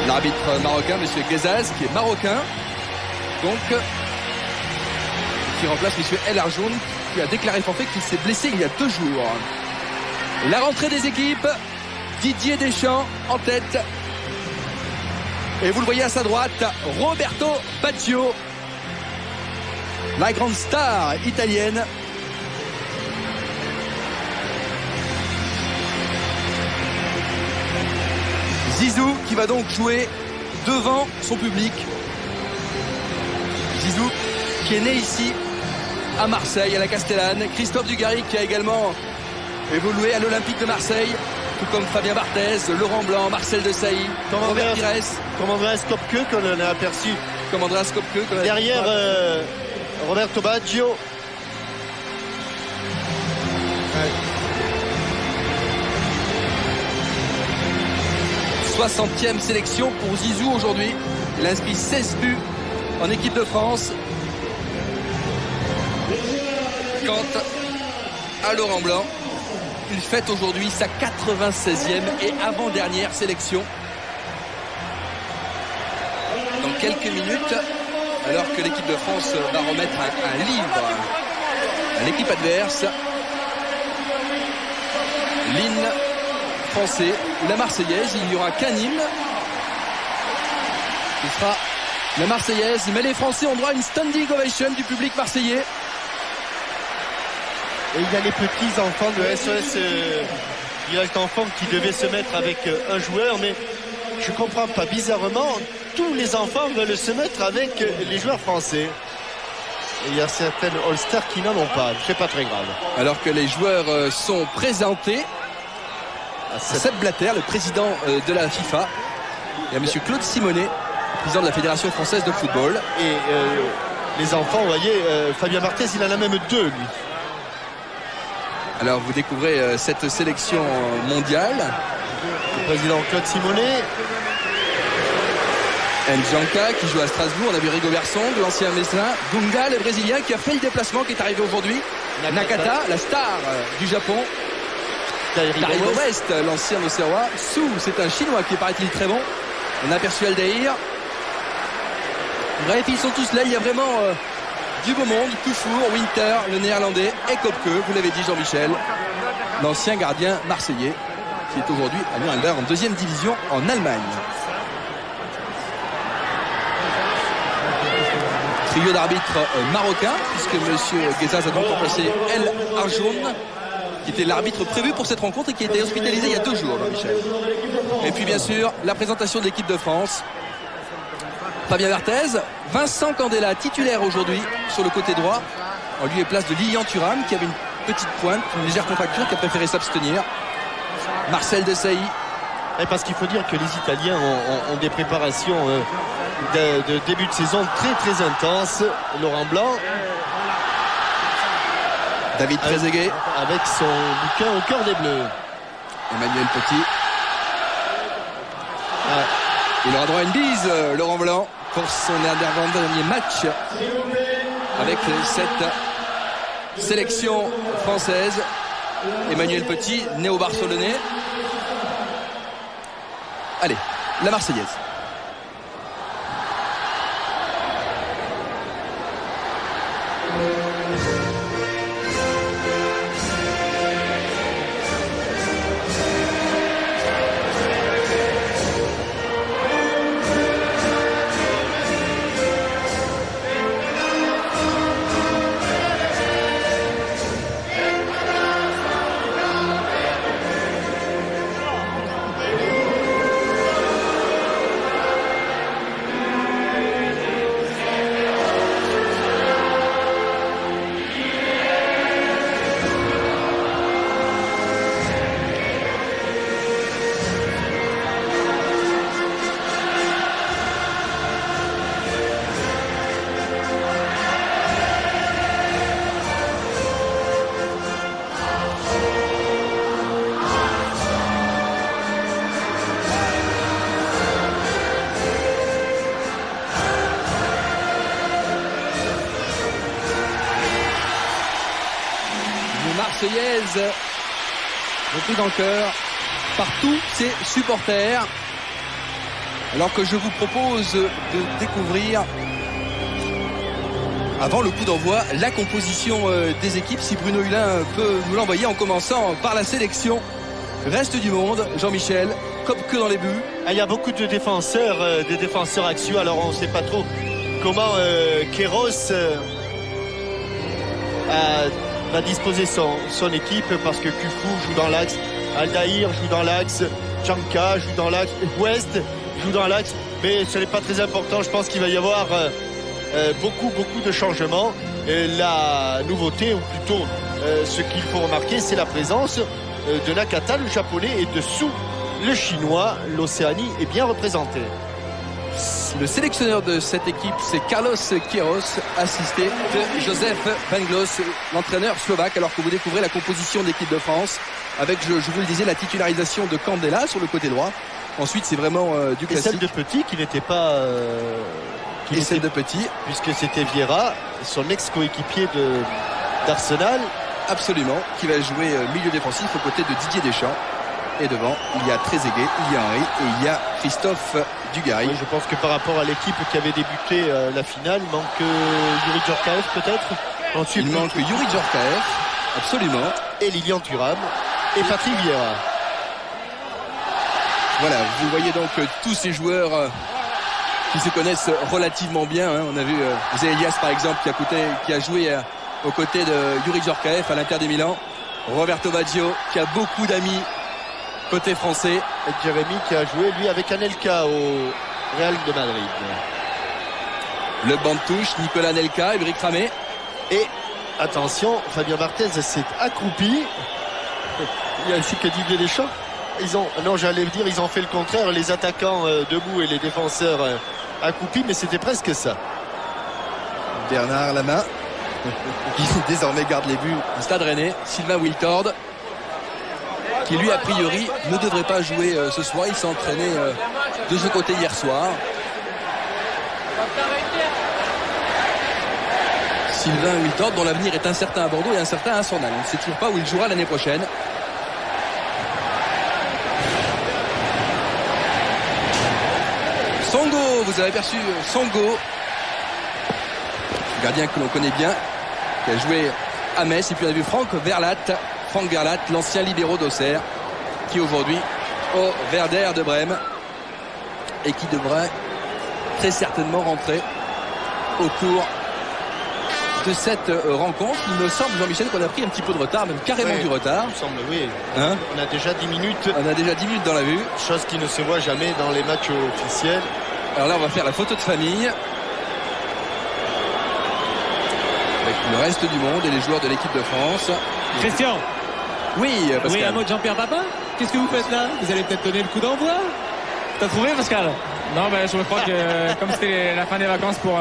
L'arbitre marocain, monsieur Guezaz, qui est marocain, donc qui remplace monsieur El Arjoun, qui a déclaré forfait, qu'il s'est blessé il y a 2 jours. La rentrée des équipes, Didier Deschamps en tête. Et vous le voyez à sa droite, Roberto Baggio, la grande star italienne. Zizou qui va donc jouer devant son public. Zizou qui est né ici à Marseille, à la Castellane. Christophe Dugarry qui a également évolué à l'Olympique de Marseille, tout comme Fabien Barthez, Laurent Blanc, Marcel Desailly, Robert Pires. Comme Andreas Kopke qu'on a aperçu. Comme Andreas Kopke. Derrière Roberto Baggio. Ouais. 60e sélection pour Zizou aujourd'hui. Il a inscrit 16 buts en équipe de France. Quant à Laurent Blanc, il fête aujourd'hui sa 96e et avant-dernière sélection. Dans quelques minutes, alors que l'équipe de France va remettre un livre à l'équipe adverse, l'hymne français, la Marseillaise, il n'y aura qu'un hymne. Ce sera la Marseillaise, mais les Français ont droit à une standing ovation du public marseillais. Et il y a les petits enfants de SOS Direct Enfants qui devaient se mettre avec un joueur, mais je comprends pas, bizarrement, tous les enfants veulent se mettre avec les joueurs français. Et il y a certaines All-Stars qui n'en ont pas, c'est pas très grave. Alors que les joueurs sont présentés. Sepp Blatter, le président de la FIFA. Il y a monsieur Claude Simonet, président de la Fédération française de football. Et les enfants, vous voyez, Fabien Barthez, il en a même 2, lui. Alors vous découvrez cette sélection mondiale. Le président Claude Simonet. Njanka qui joue à Strasbourg. On a vu Rigo Berson, de l'ancien Messin. Dunga, le Brésilien, qui a fait le déplacement, qui est arrivé aujourd'hui. Nakata, la star du Japon. Dario West, l'ancien Auxerrois. Su, c'est un Chinois qui est, paraît-il, très bon. On a aperçu Aldaïr. Bref, ils sont tous là. Il y a vraiment du beau monde. Koufour, Winter, le néerlandais, et Kopke, vous l'avez dit, Jean-Michel, l'ancien gardien marseillais, qui est aujourd'hui à Nuremberg en 2e division en Allemagne. Trio d'arbitres marocains, puisque monsieur Guezaz a donc remplacé El Arjoun, qui était l'arbitre prévu pour cette rencontre et qui a été hospitalisé il y a 2 jours, Jean-Michel. Et puis bien sûr, la présentation de l'équipe de France. Fabien Barthez, Vincent Candela, titulaire aujourd'hui sur le côté droit, en lieu et place de Lilian Thuram, qui avait une petite pointe, une légère contracture, qui a préféré s'abstenir. Marcel Desailly. Et parce qu'il faut dire que les Italiens ont des préparations de début de saison très très intenses. Laurent Blanc. David Trezeguet. Avec son bouquin au cœur des Bleus. Emmanuel Petit. Il aura droit à une bise, Laurent Blanc, pour son dernier match avec cette sélection française. Emmanuel Petit, néo-barcelonais. Allez, la Marseillaise. Marseillaise repris dans le cœur par tous ses supporters. Alors que je vous propose de découvrir, avant le coup d'envoi, la composition des équipes. Si Bruno Hulin peut nous l'envoyer, en commençant par la sélection reste du monde. Jean-Michel, Kopke dans les buts. Il y a beaucoup de défenseurs, des défenseurs axiaux. Alors on ne sait pas trop comment Queiroz va disposer son équipe, parce que Kufou joue dans l'axe, Aldaïr joue dans l'axe, Janka joue dans l'axe, West joue dans l'axe, mais ce n'est pas très important. Je pense qu'il va y avoir beaucoup de changements. Et la nouveauté, ou plutôt ce qu'il faut remarquer, c'est la présence de Nakata, le japonais, et de Su, le chinois. L'Océanie est bien représentée. Le sélectionneur de cette équipe, c'est Carlos Queiroz, assisté de Joseph Venglos, l'entraîneur slovaque. Alors que vous découvrez la composition de l'équipe de France avec, je vous le disais, la titularisation de Candela sur le côté droit. Ensuite, c'est vraiment du classique. Et celle de Petit qui n'était pas... celle de Petit. Puisque c'était Vieira, son ex-coéquipier d'Arsenal. Absolument, qui va jouer milieu défensif aux côtés de Didier Deschamps. Et devant, il y a Trezeguet, il y a Henry et il y a Christophe Dugarry. Oui, je pense que par rapport à l'équipe qui avait débuté la finale, il manque Yuri Djorkaeff peut-être. Ensuite, il manque Yuri Djorkaeff, absolument. Et Lilian Thuram et Patrick Vieira. Voilà, vous voyez donc tous ces joueurs qui se connaissent relativement bien. Hein. On a vu Elias par exemple qui a joué aux côtés de Yuri Djorkaeff à l'Inter de Milan. Roberto Baggio qui a beaucoup d'amis côté français. Et Jérémy qui a joué lui avec Anelka au Real de Madrid. Le banc de touche, Nicolas Anelka, Ulrich Ramé. Et attention, Fabien Barthez s'est accroupi. Il y a ainsi que Didier Deschamps. Ils ont fait le contraire, les attaquants debout et les défenseurs accroupis, mais c'était presque ça. Bernard Lama qui désormais garde les buts du Stade Rennais. Sylvain Wiltord qui lui a priori ne devrait pas jouer ce soir. Il s'est entraîné de ce côté hier soir. Sylvain Wiltord dont l'avenir est incertain à Bordeaux et incertain à Arsenal. On ne sait toujours pas où il jouera l'année prochaine. Songo, vous avez aperçu Songo, gardien que l'on connaît bien, qui a joué à Metz. Et puis on a vu Franck Verlat, l'ancien libéraux d'Auxerre, qui est aujourd'hui au Werder de Brême et qui devrait très certainement rentrer au cours de cette rencontre. Il me semble, Jean-Michel, qu'on a pris un petit peu de retard, même carrément du retard. Il me semble, oui. Hein, on a déjà 10 minutes. On a déjà 10 minutes dans la vue. Chose qui ne se voit jamais dans les matchs officiels. Alors là, on va faire la photo de famille avec le reste du monde et les joueurs de l'équipe de France. Christian. Oui, Pascal. Oui, un mot de Jean-Pierre Papin. Qu'est-ce que vous faites là? Vous allez peut-être donner le coup d'envoi? T'as trouvé, Pascal? Non, ben, je crois que comme c'était la fin des vacances pour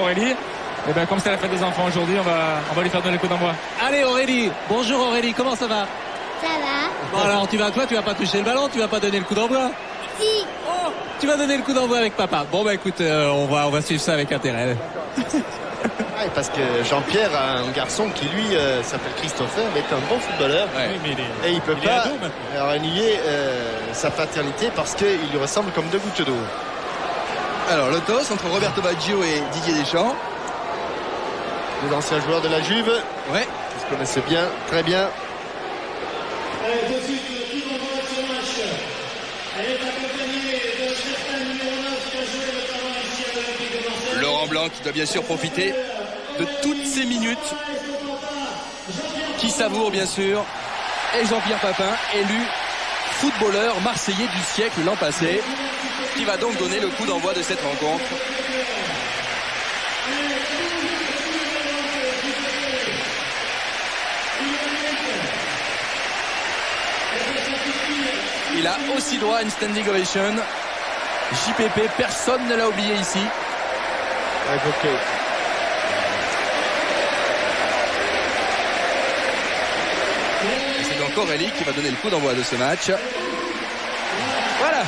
Aurélie, et ben, comme c'était la fête des enfants aujourd'hui, on va lui faire donner le coup d'envoi. Allez, Aurélie. Bonjour Aurélie, comment ça va? Ça va? Bon, alors tu vas pas toucher le ballon, tu vas pas donner le coup d'envoi? Si. Oh, tu vas donner le coup d'envoi avec papa. Bon, bah écoute, on va suivre ça avec intérêt. Ouais, parce que Jean-Pierre a un garçon qui lui s'appelle Christopher, mais est un bon footballeur. Ouais. Oui, mais Et il peut il est pas ado, maintenant. renier sa paternité parce qu'il lui ressemble comme deux gouttes d'eau. Alors le toss entre Roberto Baggio et Didier Deschamps. Les anciens joueurs de la Juve, Ouais. qui se connaissent bien, très bien. Laurent Blanc qui doit bien sûr profiter de toutes ces minutes, qui savoure bien sûr. Et Jean-Pierre Papin, élu footballeur marseillais du siècle l'an passé, qui va donc donner le coup d'envoi de cette rencontre. Il a aussi droit à une standing ovation. JPP, personne ne l'a oublié ici. Ok. Et c'est donc Aurélie qui va donner le coup d'envoi de ce match. Voilà.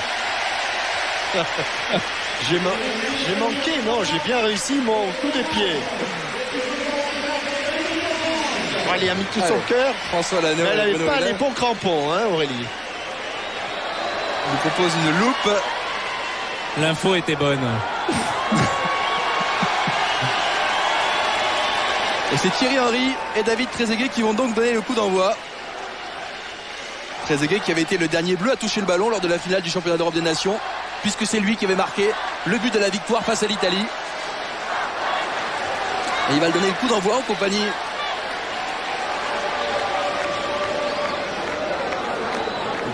J'ai manqué, non, j'ai bien réussi mon coup de pied. Elle a mis tout son cœur. François Lano. Mais elle n'avait pas les bons crampons, hein, Aurélie. Il nous propose une loupe. L'info était bonne. Et c'est Thierry Henry et David Trezeguet qui vont donc donner le coup d'envoi. Trezeguet qui avait été le dernier bleu à toucher le ballon lors de la finale du championnat d'Europe des Nations, puisque c'est lui qui avait marqué le but de la victoire face à l'Italie. Et il va le donner le coup d'envoi en compagnie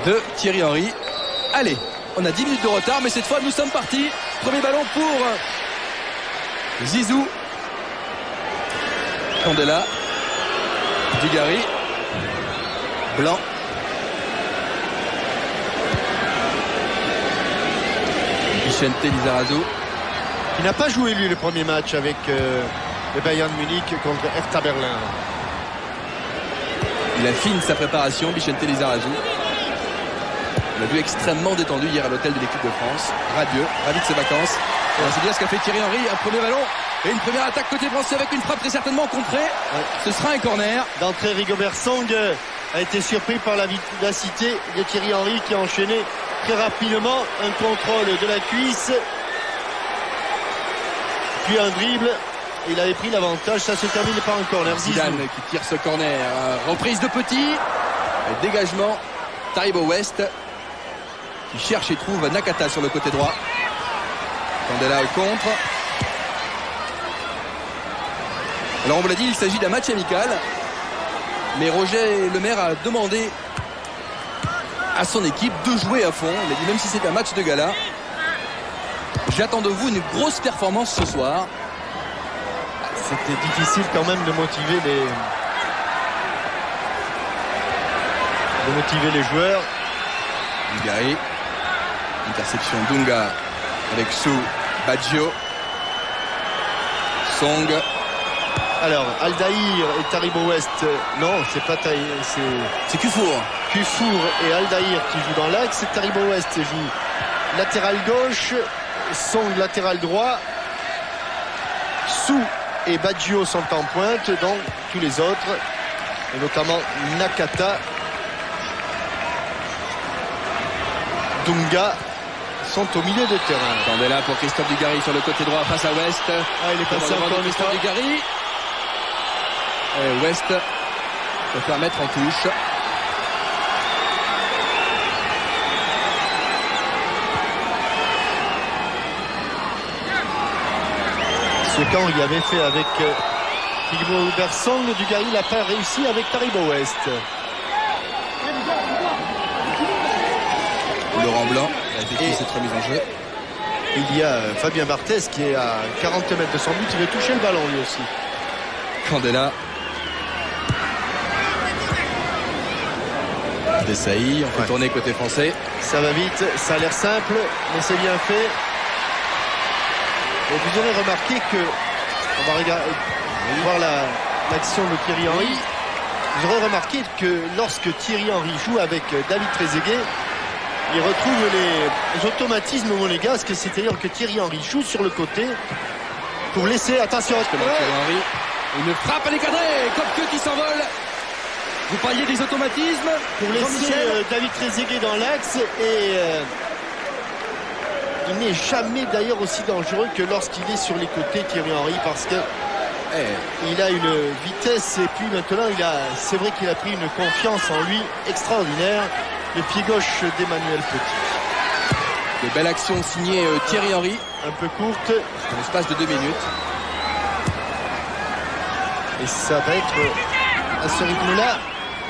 de Thierry Henry. Allez, on a 10 minutes de retard, mais cette fois nous sommes partis. Premier ballon pour Zizou. Candela, Dugarry, Blanc, Vicente Lizarazu, Il n'a pas joué lui le premier match avec le Bayern Munich contre Hertha Berlin. il affine sa préparation, Vicente Lizarazu. On l'a vu extrêmement détendu hier à l'hôtel de l'équipe de France, radieux, ravi de ses vacances. C'est bien ce qu'a fait Thierry Henry, un premier ballon et une première attaque côté français avec une frappe très certainement contrée. Ce sera un corner. D'entrée, Rigobert Song a été surpris par la vivacité de Thierry Henry qui a enchaîné très rapidement un contrôle de la cuisse, puis un dribble. Il avait pris l'avantage, ça se termine par un corner. Zidane qui tire ce corner, reprise de Petit, dégagement, Taribo West qui cherche et trouve Nakata sur le côté droit. Candela au contre. Alors on vous l'a dit, il s'agit d'un match amical, mais Roger Lemaire a demandé à son équipe de jouer à fond. Il a dit même si c'est un match de gala, j'attends de vous une grosse performance ce soir. C'était difficile quand même de motiver les joueurs. Dugarry, interception Dunga avec Sou, Baggio, Song. Alors Aldaïr et Taribo West, non c'est pas Taï, C'est Kufour. Kufour et Aldaïr qui jouent dans l'axe. Taribo West joue latéral gauche, Song latéral droit, Sou et Baggio sont en pointe, donc tous les autres, et notamment Nakata, Dunga, sont au milieu de terrain. Candela pour Christophe Dugarry sur le côté droit face à West. Il est passé encore une Christophe fois. Dugarry. Et West peut faire mettre en touche. Ce qu'Henri avait fait avec Rigobert Song, Dugarry n'a pas réussi avec Taribo West. Laurent Blanc a effectué cette remise en jeu. Il y a Fabien Barthez qui est à 40 mètres de son but, il veut toucher le ballon lui aussi. Candela. Desailly, on fait tourner côté français. Ça va vite, ça a l'air simple, mais c'est bien fait. Et vous aurez remarqué que, on va voir l'action de Thierry Henry. Vous aurez remarqué que lorsque Thierry Henry joue avec David Trezeguet, il retrouve les automatismes monégasques, c'est-à-dire que Thierry Henry joue sur le côté pour laisser, attention, Thierry Henry, une frappe à l'écadré, comme que qui s'envole. Vous parliez des automatismes pour laisser David Trezeguet dans l'axe et il n'est jamais d'ailleurs aussi dangereux que lorsqu'il est sur les côtés, Thierry Henry, parce que il a une vitesse et puis maintenant c'est vrai qu'il a pris une confiance en lui extraordinaire. Le pied gauche d'Emmanuel Petit. De belles actions signées Thierry Henry. Un peu courte. Dans l'espace de 2 minutes. Et ça va être à ce rythme-là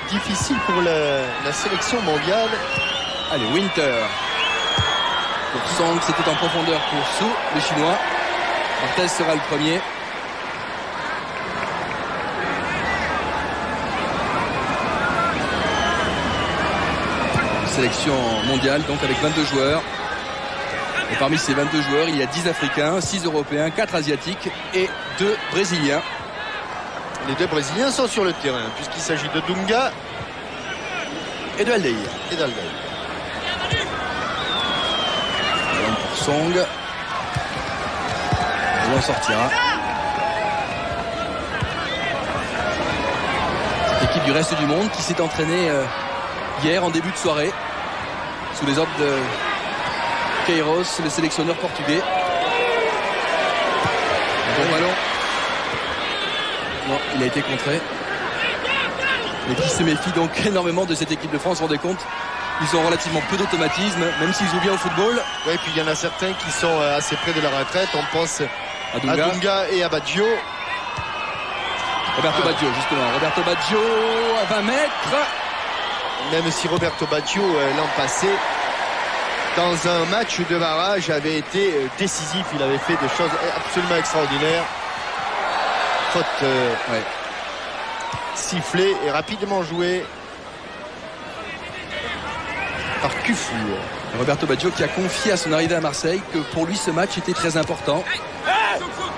difficile pour la sélection mondiale. Allez, Winter. Pour Song, c'était en profondeur pour Sou, le chinois. Barthez sera le premier. Sélection mondiale, donc avec 22 joueurs. Et parmi ces 22 joueurs, il y a 10 Africains, 6 Européens, 4 Asiatiques et 2 Brésiliens. Les 2 Brésiliens sont sur le terrain, puisqu'il s'agit de Dunga et de Aldaïr. Ballon pour Song. Il en sortira. Cette équipe du reste du monde qui s'est entraînée hier en début de soirée sous les ordres Queiroz, le sélectionneur portugais. Bon ballon. Non, il a été contré. Mais qui se méfie donc énormément de cette équipe de France, vous vous rendez compte? Ils ont relativement peu d'automatisme, même s'ils jouent bien au football. Oui, puis il y en a certains qui sont assez près de la retraite. On pense À à Dunga. Dunga et à Baggio. Roberto Baggio, justement. Roberto Baggio à 20 mètres. Même si Roberto Baggio, l'an passé, dans un match de barrage, avait été décisif. Il avait fait des choses absolument extraordinaires. Faute Ouais. sifflée et rapidement jouée par Cufu. Roberto Baggio qui a confié à son arrivée à Marseille que pour lui ce match était très important.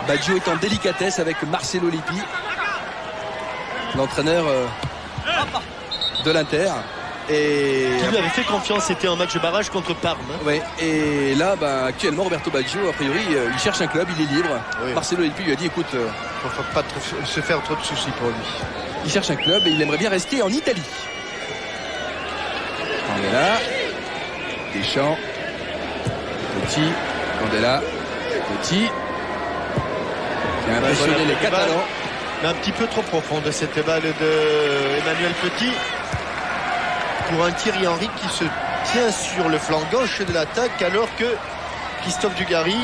Baggio est en délicatesse avec Marcelo Lippi, l'entraîneur de l'Inter. Et Qui lui avait fait confiance, c'était un match de barrage contre Parme. ouais, et là actuellement Roberto Baggio a priori il cherche un club, il est libre. Oui. Marcelo Lippi lui a dit écoute, Il ne faut pas se faire trop de soucis pour lui. il cherche un club et il aimerait bien rester en Italie. Candela, Deschamps, Petit, Candela, Petit, qui a impressionné les Catalans. Mais un petit peu trop profonde cette balle de Emmanuel Petit pour un Thierry Henry qui se tient sur le flanc gauche de l'attaque alors que Christophe Dugarry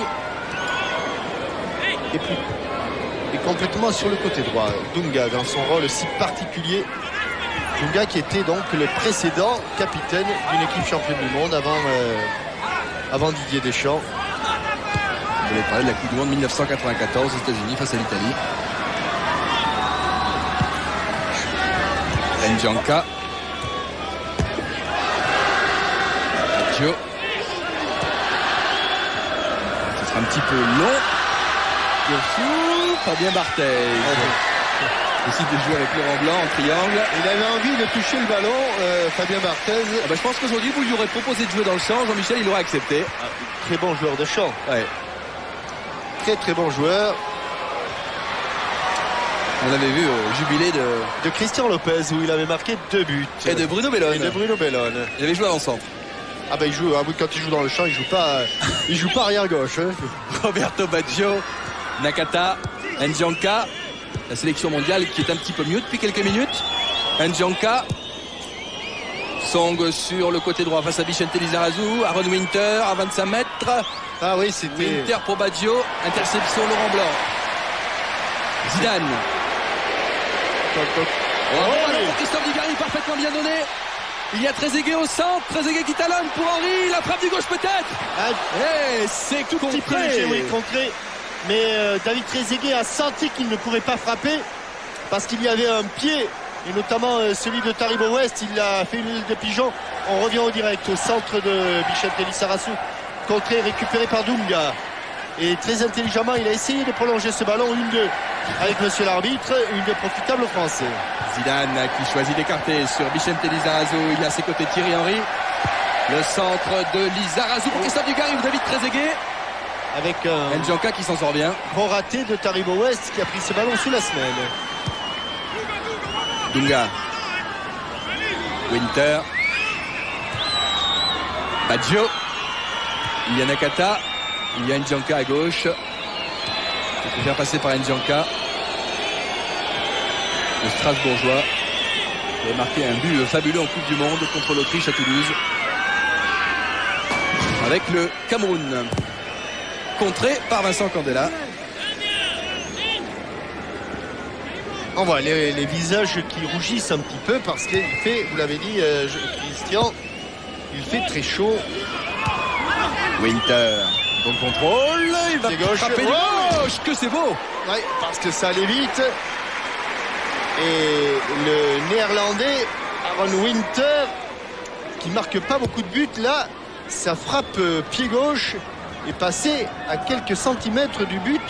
est complètement sur le côté droit. Dunga dans son rôle si particulier. Dunga qui était donc le précédent capitaine d'une équipe championne du monde avant Didier Deschamps. Vous avez parlé de la Coupe du Monde 1994 aux États-Unis face à l'Italie. Ndjanka. Baggio. Ce sera un petit peu long. Fabien Barthez. Décide de jouer avec Laurent Blanc en triangle. Il avait envie de toucher le ballon, Fabien Barthez. Je pense qu'aujourd'hui, vous lui aurez proposé de jouer dans le champ. Jean-Michel, il aurait accepté. Très bon joueur de champ. Ouais. Très très bon joueur. On avait vu jubilé De Christian Lopez où il avait marqué 2 buts. et de Bruno Bellone. Et de Bruno Bellone. Il avait joué avant-centre. Ah bah il joue, quand il joue dans le champ, il joue pas arrière gauche. Hein. Roberto Baggio, Nakata, Ndjanka, la sélection mondiale qui est un petit peu mieux depuis quelques minutes. Ndjanka, Song sur le côté droit face à Vicente Lizarazu, Aaron Winter à 25 mètres. Ah oui, c'était. Winter pour Baggio, interception Laurent Blanc. Zidane. Ballon pour Christophe Dugarry, parfaitement bien donné. Il y a Trezeguet au centre, Trezeguet qui talonne pour Henry, la frappe du gauche peut-être. C'est Tout petit peu léger, oui, contré. Mais David Trezeguet a senti qu'il ne pourrait pas frapper parce qu'il y avait un pied, et notamment celui de Taribo West. Il a fait une île de pigeon. On revient au direct au centre de Vicente Lizarazu. Contré, récupéré par Dunga. Et très intelligemment, il a essayé de prolonger ce ballon 1-2 avec monsieur l'arbitre, une de profitable français. Zidane qui choisit d'écarter sur Vicente Lizarazu. Il a à ses côtés Thierry Henry. Le centre de Lizarazu pour Christophe Dugarry ou David Trezeguet. Avec un Ndjanka qui s'en sort bien. bon raté de Taribo West qui a pris ce ballon sous la semelle. Dunga. Winter. Baggio. Il y a Nakata. Il y a Ndjanka à gauche. Il faut faire passer par Ndjanka. Le Strasbourgeois. Il a marqué un but fabuleux en Coupe du Monde contre l'Autriche à Toulouse. Avec le Cameroun. Contré par Vincent Candela. On voit les visages qui rougissent un petit peu parce qu'il fait, vous l'avez dit Christian, il fait très chaud. Winter. Bon contrôle. Il va frapper du gauche. Que c'est beau. Oui, parce que ça allait vite. Et le néerlandais Aaron Winter qui marque pas beaucoup de buts là, sa frappe pied gauche est passée à quelques centimètres du but,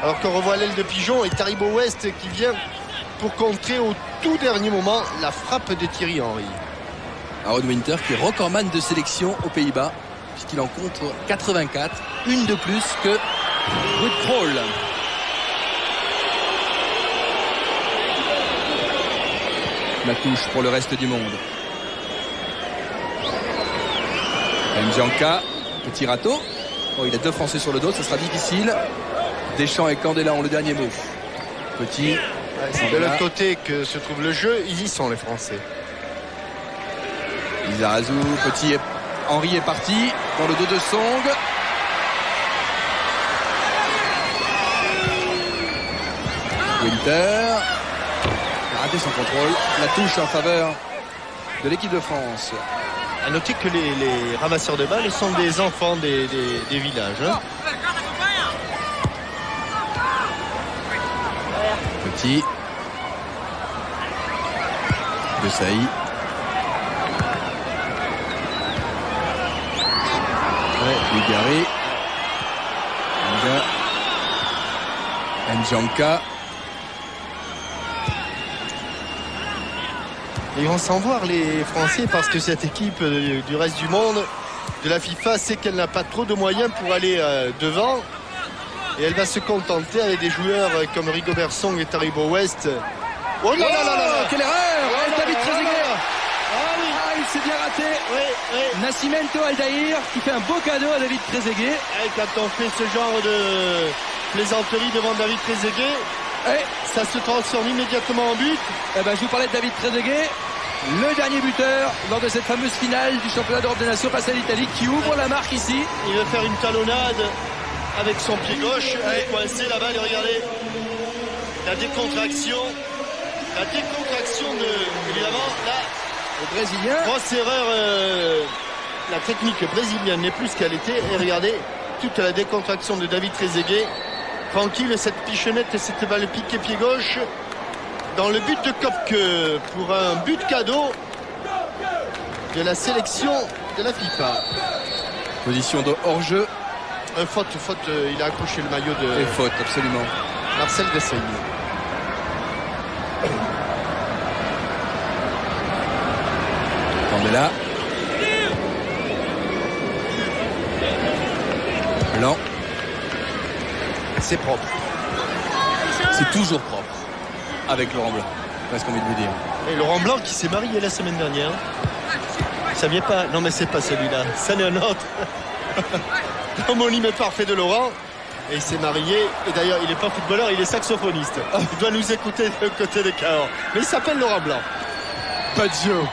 alors qu'on revoit l'aile de pigeon et Taribo West qui vient pour contrer au tout dernier moment la frappe de Thierry Henry. Aaron Winter qui est recordman de sélection aux Pays-Bas puisqu'il en compte 84, une de plus que Ruud Krol. La touche pour le reste du monde. Ndjanka, Petit râteau. Oh, il a 2 Français sur le dos, ça sera difficile. Deschamps et Candela ont le dernier mot. Petit. C'est de l'autre côté que se trouve le jeu. Ils y sont, les Français. Lizarazu, Petit. Henry est parti dans le dos de Song. Winter a raté son contrôle. La touche en faveur de l'équipe de France. À noter que les ramasseurs de balles sont des enfants des villages. Hein. Petit. De Saï. Ligari. Njanka. Et ils vont s'en voir, les Français, parce que cette équipe du reste du monde, de la FIFA, sait qu'elle n'a pas trop de moyens pour aller devant. Et elle va se contenter avec des joueurs comme Rigobert Song et Taribo West. Oh là là là là, quelle erreur! David Trezeguet. Il s'est bien raté. Nascimento Aldaïr qui fait un beau cadeau à David Trezeguet. Et quand on fait ce genre de plaisanterie devant David Trezeguet, ça se transforme immédiatement en but. Je vous parlais de David Trezeguet, le dernier buteur lors de cette fameuse finale du championnat d'Europe des Nations face à l'Italie, qui ouvre la marque ici. Il veut faire une talonnade avec son pied gauche. Il est coincé là-bas, et regardez la décontraction. La décontraction évidemment, là, le Brésilien. Grosse erreur. La technique brésilienne n'est plus ce qu'elle était. Et regardez toute la décontraction de David Trezeguet. Tranquille, cette pichonnette et cette balle piquée pied gauche dans le but de Kopke pour un but cadeau de la sélection de la FIFA. Position de hors-jeu. Faute, il a accroché le maillot de... Et faute, absolument. Marcel Desailly. Candela. Blanc. C'est propre. C'est toujours propre avec Laurent Blanc, presque envie de vous dire. Et Laurent Blanc qui s'est marié la semaine dernière. Vous saviez pas? Non mais c'est pas celui-là, ça n'est un autre. Homonyme parfait de Laurent. Et il s'est marié. Et d'ailleurs il n'est pas footballeur, il est saxophoniste. Il doit nous écouter de côté de Cahors. Mais il s'appelle Laurent Blanc. Baggio.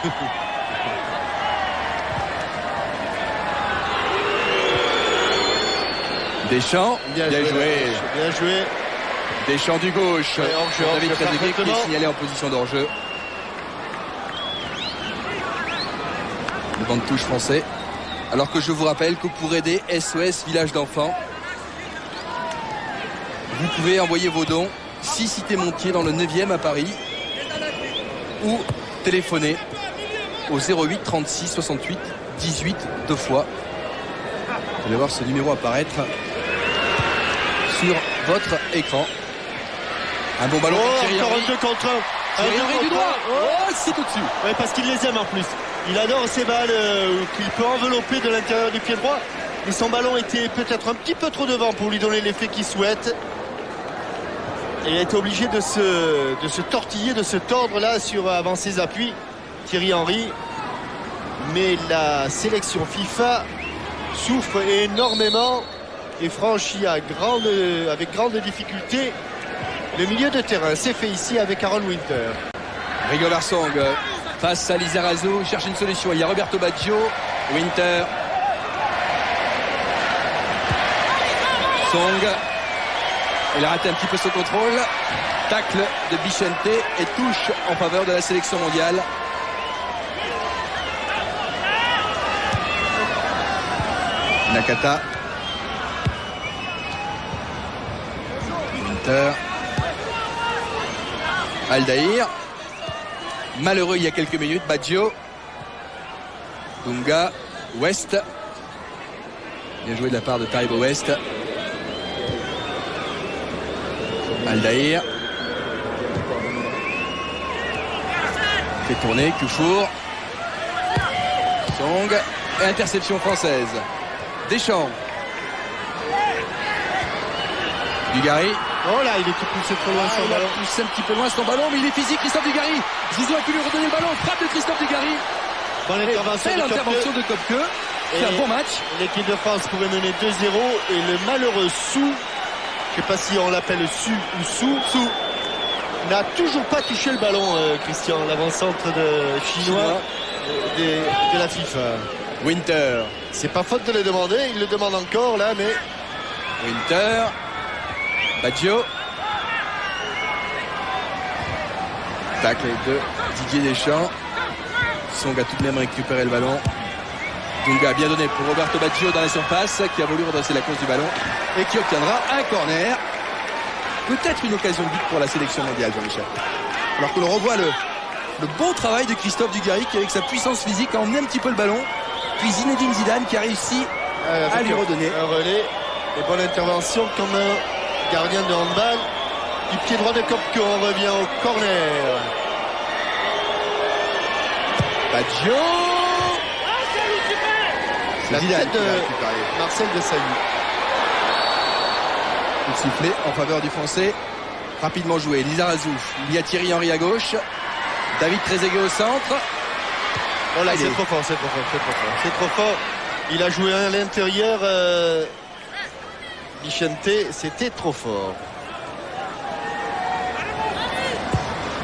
Deschamps, bien joué. Bien joué. Deschamps du gauche. David Trezeguet qui est signalé en position d'hors-jeu. Le banc de touche français. Alors que je vous rappelle que pour aider SOS Village d'Enfants, vous pouvez envoyer vos dons 6 Cité Montier dans le 9e à Paris ou téléphoner au 08 36 68 18 2 fois. Vous allez voir ce numéro apparaître sur votre écran. Un bon ballon pour Thierry Henry. 2 contre 1. Thierry Henry du droit. Oh, c'est au-dessus. Ouais, parce qu'il les aime en plus. Il adore ces balles qu'il peut envelopper de l'intérieur du pied droit. Et son ballon était peut-être un petit peu trop devant pour lui donner l'effet qu'il souhaite. Et il a été obligé de se tortiller, de se tordre là avant ses appuis. Thierry Henry. Mais la sélection FIFA souffre énormément et franchit avec grande difficulté le milieu de terrain. C'est fait ici avec Aaron Winter. Rigobert Song face à Lizarazu, cherche une solution. Il y a Roberto Baggio, Winter, Song. Il a raté un petit peu ce contrôle. Tacle de Bichente et touche en faveur de la sélection mondiale. Nakata. Winter. Aldaïr. Malheureux il y a quelques minutes. Baggio. Dunga. West. Bien joué de la part de Taribo West. Aldaïr. Fait tourner. Koufour. Song. Et interception française. Deschamps. Dugarry. Oh là, il est poussé trop loin son ballon. Il pousse un petit peu loin son ballon, mais il est physique, Christophe Dugarry. Zizou a pu lui redonner le ballon. Frappe de Christophe Dugarry. Dans l'intervention de Kopke. fait un bon match. L'équipe de France pourrait mener 2-0 et le malheureux Su, je ne sais pas si on l'appelle Su ou Su, n'a toujours pas touché le ballon, Christian, l'avant-centre de chinois de la FIFA. Winter. C'est pas faute de le demander, il le demande encore là, mais Winter. Baggio. Tacle de Didier Deschamps. Song a tout de même récupéré le ballon. Dunga a bien donné pour Roberto Baggio dans la surface, qui a voulu redresser la course du ballon et qui obtiendra un corner. Peut-être une occasion de but pour la sélection mondiale, Jean-Michel. Alors que l'on revoit le bon travail de Christophe Dugarry qui, avec sa puissance physique, a emmené un petit peu le ballon. Puis Zinedine Zidane qui a réussi à lui redonner un relais et bonne intervention comme un gardien de handball. Du pied droit de Kopko, on revient au corner. Baggio. La tête de Marcel Desailly. Coup de sifflet en faveur du Français. Rapidement joué. Lizarazu. Il y a Thierry Henry à gauche. David Trezeguet au centre. Oh là, c'est trop fort, c'est trop fort, c'est trop fort. C'est trop fort. Il a joué à l'intérieur. Vicente, c'était trop fort.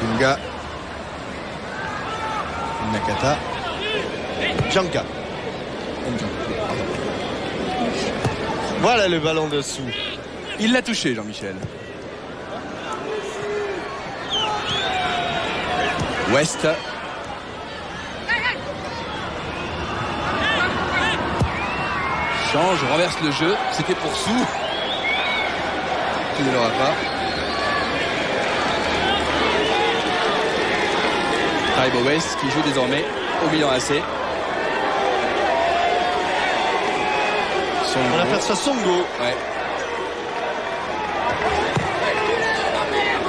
Dunga. Nakata. Djanka. Voilà le ballon dessous. Il l'a touché, Jean-Michel. West. Change, renverse le jeu. C'était pour Sou. Tu ne l'auras pas. Taibo West qui joue désormais au Milan AC. On aperçoit Songo. Ouais.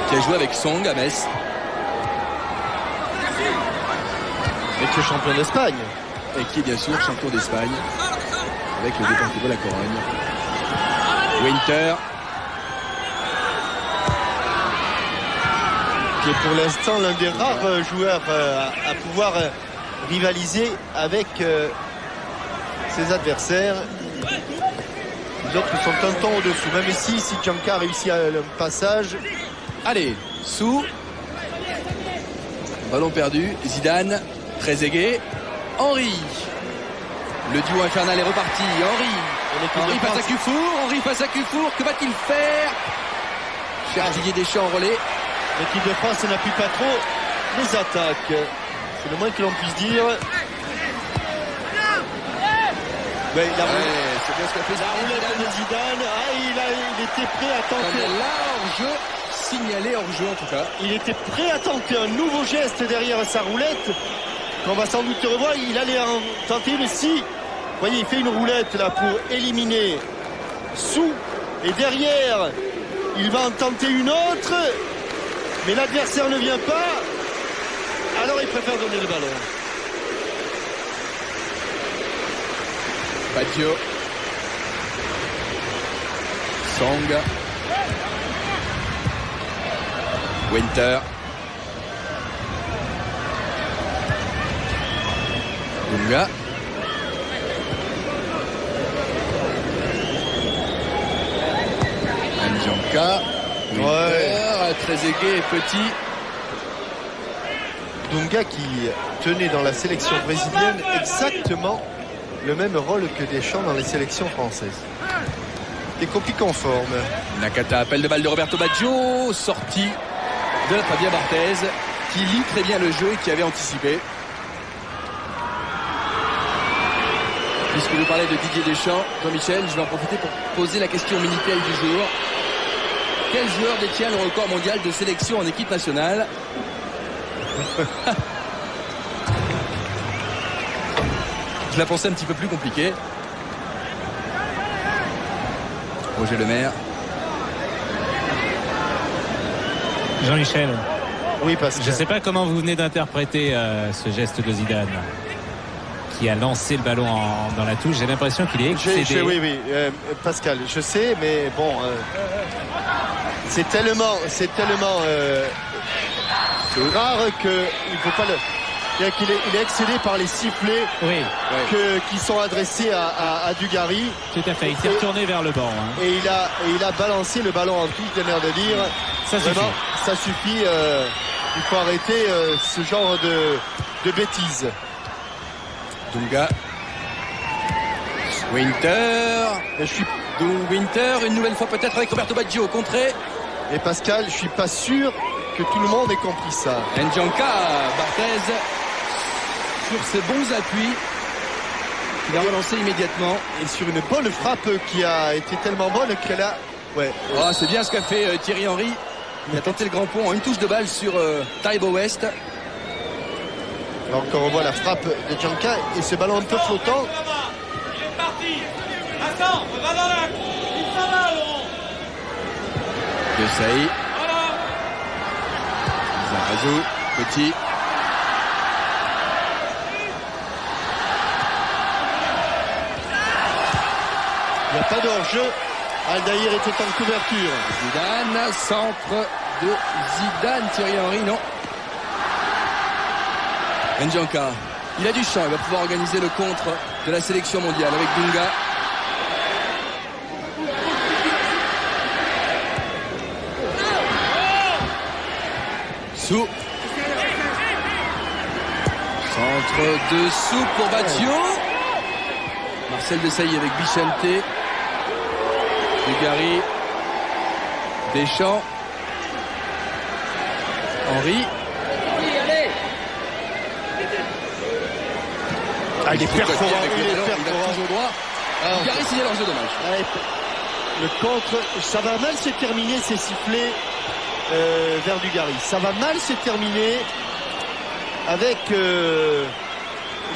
Qui a joué avec Song à Metz. Et qui est champion d'Espagne. Et qui est bien sûr champion d'Espagne. Avec le Deportivo La Corogne. Winter. Qui est pour l'instant l'un des rares joueurs à pouvoir rivaliser avec ses adversaires. Les autres sont un temps au-dessous. Même ici, si Djanka réussit le passage. Allez, Sou. Ballon perdu. Zidane. Trezeguet. Henry. Le duo infernal est reparti. Henry face à Cufour. Henry face à Cufour. Que va-t-il faire? Cher Didier Deschamps en relais. L'équipe de France n'appuie pas trop les attaques. C'est le moins que l'on puisse dire. Mais c'est bien ce qu'a fait la roulette de Zidane. Il était prêt à tenter. Hors-jeu, signalé hors-jeu en tout cas. Il était prêt à tenter un nouveau geste derrière sa roulette. Qu'on va sans doute revoir. Il allait en tenter une. Si, vous voyez, il fait une roulette là pour éliminer Sou. Et derrière, il va en tenter une autre. Mais l'adversaire ne vient pas. Alors il préfère donner le ballon. Baggio. Song. Winter. Dunga. Djanka. Winter. Trezeguet est petit. Dunga qui tenait dans la sélection brésilienne exactement le même rôle que Deschamps dans les sélections françaises. Des copies conformes. Nakata, appel de balle de Roberto Baggio, sortie de Fabien Barthez, qui lit très bien le jeu et qui avait anticipé. Puisque vous parlez de Didier Deschamps, Jean-Michel, je vais en profiter pour poser la question Minitel du jour. Quel joueur détient le record mondial de sélection en équipe nationale? Je la pensais un petit peu plus compliquée. Roger Lemaire. Jean-Michel. Oui, parce que je ne sais pas comment vous venez d'interpréter ce geste de Zidane qui a lancé le ballon dans la touche. J'ai l'impression qu'il est excédé. Oui, Pascal, je sais, mais bon, c'est tellement rare qu'il ne faut pas le... Il est excédé par les sifflets Oui, qui sont adressés à Dugarry. tout à fait. Il s'est retourné vers le banc. Hein. Et il a balancé le ballon en touche, j'ai l'air de dire. Ça suffit. Vraiment, ça suffit. Il faut arrêter ce genre de bêtises. Dunga. Winter. Et, Winter, une nouvelle fois peut-être avec Roberto Baggio au contré. et Pascal, je suis pas sûr que tout le monde ait compris ça. Ndjanka, Barthez, sur ses bons appuis. Il a relancé immédiatement. Et sur une bonne frappe qui a été tellement bonne qu'elle a... Ouais. Oh, c'est bien ce qu'a fait Thierry Henry. Il a tenté le grand pont en une touche de balle sur Taibo West. Alors qu'on revoit la frappe de Ndjanka et ce ballon un peu flottant. Il est parti. Attends, on va dans l'axe. Il s'en va, Laurent. De Saï. Voilà. Zarazou, petit. Il n'y a pas de hors-jeu. Aldaïr était en couverture. Zidane, centre de Zidane, Thierry Henry, non. Ndjanka, il a du champ, il va pouvoir organiser le contre de la sélection mondiale avec Dunga. Sou. Centre de Sou pour Baggio. Marcel Desailly avec Bichente. Dugarry. Deschamps. Henry. Ah, il est perforant. Il a toujours droit. Dugarry signale leur jeu, dommage. Ouais, le contre, ça va mal se terminer ces sifflets vers Dugarry. Ça va mal se terminer avec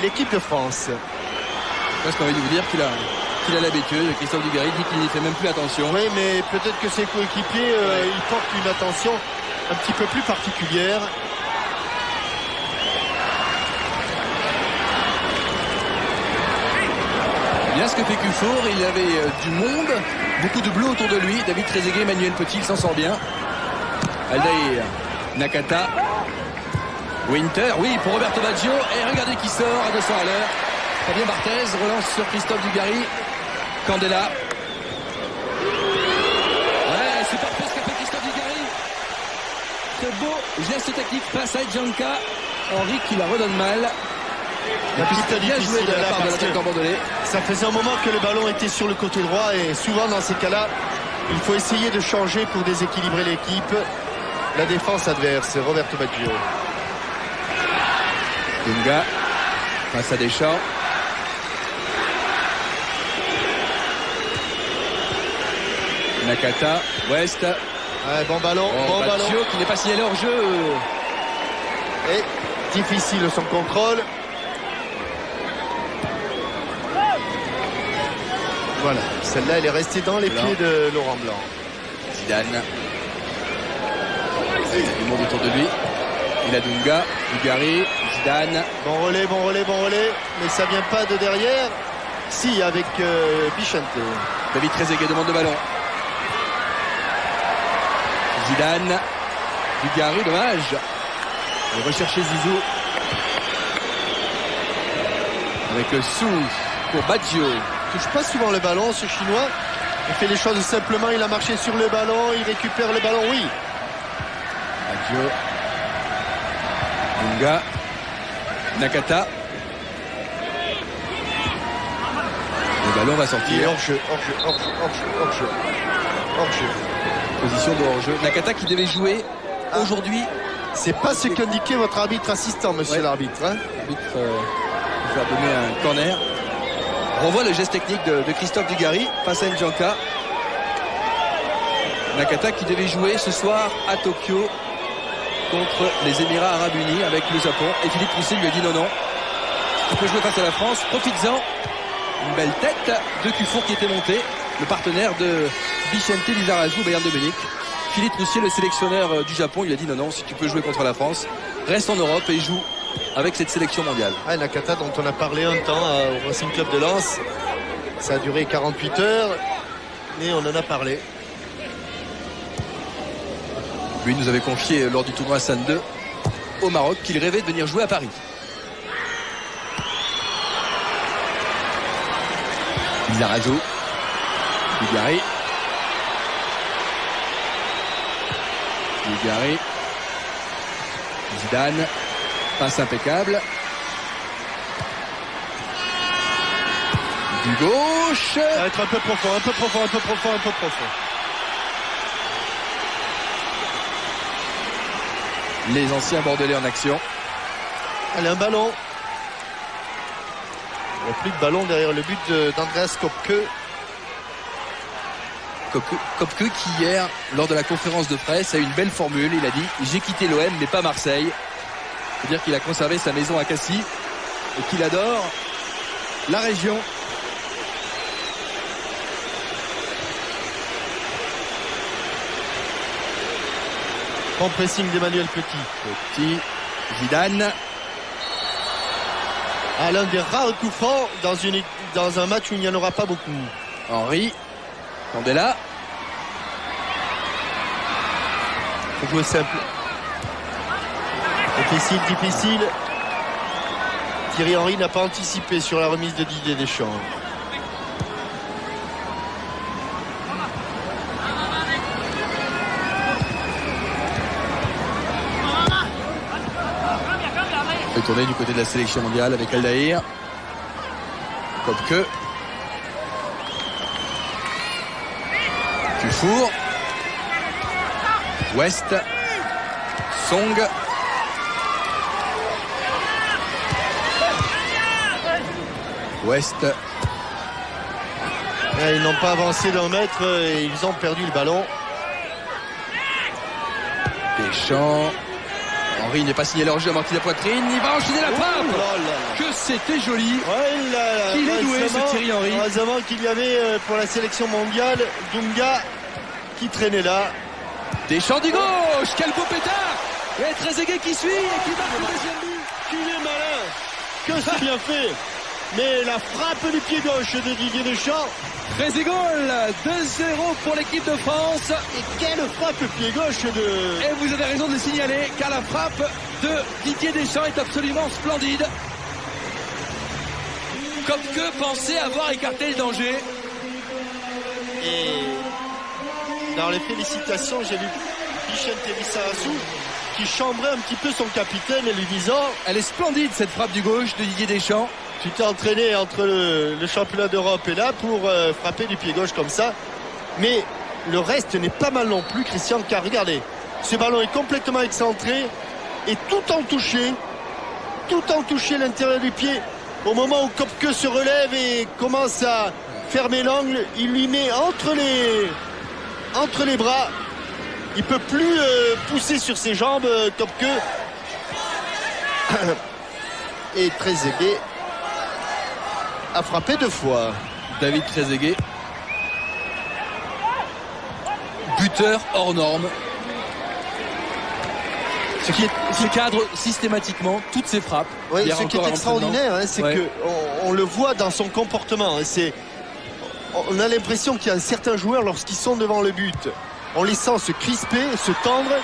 l'équipe de France. Parce qu'on va vous dire qu'il a l'habitude. Christophe Dugarry dit qu'il n'y fait même plus attention. Oui, mais peut-être que ses coéquipiers ils portent une attention un petit peu plus particulière. Bien ce que fait Cufour, il avait du monde, beaucoup de bleu autour de lui. David Trezeguet, Emmanuel Petit, il s'en sort bien. Aldaïr, Nakata, Winter, oui, pour Roberto Baggio. Et regardez qui sort à 200 à l'heure. Fabien Barthez relance sur Christophe Dugarry. Candela. Ouais, c'est parfait ce qu'a fait Christophe Dugarry. Très beau geste technique face à Ndjanka. Henry qui la redonne mal. La piste Bien joué difficile de la là part de parce l'attaquant que bordelais. ça faisait un moment que le ballon était sur le côté droit et souvent dans ces cas-là, il faut essayer de changer pour déséquilibrer l'équipe. La défense adverse, Roberto Baggio. Dunga face à Deschamps. Nakata, West. Ouais, bon ballon, bon Baggio ballon. qui n'est pas signalé hors jeu. Et difficile son contrôle. Voilà, celle-là elle est restée dans les Blanc. pieds de Laurent Blanc. Zidane. Il y a du monde autour de lui. Il a Dunga, Dugarry, Zidane. Bon relais, bon relais, bon relais. Mais ça vient pas de derrière. Si, avec Bichente. David Trezeguet demande le ballon. Zidane. Dugarry, dommage. On va rechercher Zizou. Avec le Sou pour Baggio. Il touche pas souvent le ballon, ce Chinois. Il fait les choses simplement. Il a marché sur le ballon. Il récupère le ballon, oui. Baggio. Dunga. Nakata. Le ballon va Il est sortir. hors-jeu, hors-jeu, hors-jeu, hors-jeu, hors-jeu. Hors-jeu. Position de hors-jeu. Nakata qui devait jouer aujourd'hui. C'est pas ce qu'indiquait votre arbitre assistant, monsieur Ouais. l'arbitre. Hein. L'arbitre va donner un corner. On revoit le geste technique de Christophe Dugarry face à Ndjanka. Nakata qui devait jouer ce soir à Tokyo contre les Émirats Arabes Unis avec le Japon. Et Philippe Rousset lui a dit non. Tu peux jouer face à la France, profites-en. Une belle tête de Cufour qui était monté, le partenaire de Bichente Lizarazu, Bayern de Munich. Philippe Roussier, le sélectionneur du Japon, il a dit non, si tu peux jouer contre la France, reste en Europe et joue avec cette sélection mondiale. Ah, Nakata dont on a parlé un temps au Racing Club de Lens. Ça a duré 48 heures, mais on en a parlé. Lui nous avait confié lors du tournoi San 2 au Maroc qu'il rêvait de venir jouer à Paris. Lizarazu. Bulgarie. Bulgarie. Zidane. Passe impeccable. Du gauche. Ça va être un peu profond, un peu profond, un peu profond, un peu profond. Les anciens Bordelais en action. Allez, un ballon. Il n'y a plus de ballon derrière le but d'Andreas Köpke. Köpke qui hier, lors de la conférence de presse, a eu une belle formule. Il a dit « J'ai quitté l'OM mais pas Marseille ». C'est-à-dire qu'il a conservé sa maison à Cassis et qu'il adore la région. Bon pressing d'Emmanuel Petit. Petit, Zidane. Ah, l'un des rares coups francs dans un match où il n'y en aura pas beaucoup. Henry. Candela. Faut jouer simple. Difficile, difficile. Thierry Henry n'a pas anticipé sur la remise de Didier Deschamps. Fait tourner du côté de la sélection mondiale avec Aldaïr. Köpke. Dufour. West. Song. West. Ils n'ont pas avancé d'un mètre et ils ont perdu le ballon. Deschamps. Henry n'est pas signé leur jeu, a manqué la poitrine. Il va enchaîner la frappe. Oh là là. Que c'était joli. Ouais, Qu'il est doué ce Thierry Henry. Heureusement qu'il y avait pour la sélection mondiale Dunga qui traînait là. Deschamps du gauche. Quel beau pétard. Et Trezeguet qui suit et qui marque le deuxième but. Qu'il est malin. Que c'est bien fait. Mais la frappe du pied gauche de Didier Deschamps. Trezeguet, 2-0 pour l'équipe de France. Et quelle frappe pied gauche de... Et vous avez raison de le signaler, car la frappe de Didier Deschamps est absolument splendide. Köpke pensait avoir écarté le danger. Et dans les félicitations, j'ai vu Vicente Lizarazu qui chambrait un petit peu son capitaine et lui disant... Elle est splendide cette frappe du gauche de Didier Deschamps. Tu t'es entraîné entre le championnat d'Europe et là pour frapper du pied gauche comme ça. Mais le reste n'est pas mal non plus, Christian, car regardez, ce ballon est complètement excentré et tout en touché l'intérieur du pied. Au moment où Köpke se relève et commence à fermer l'angle, il lui met entre les bras. Il peut plus pousser sur ses jambes, Köpke. Et Trezeguet a frappé 2 fois. David Trezeguet, buteur hors norme, qui cadre systématiquement toutes ses frappes. Oui, Hier ce qui encore est à extraordinaire, hein, c'est Ouais. que on le voit dans son comportement. On a l'impression qu'il y a certains joueurs, lorsqu'ils sont devant le but, on les sent se crisper, se tendre.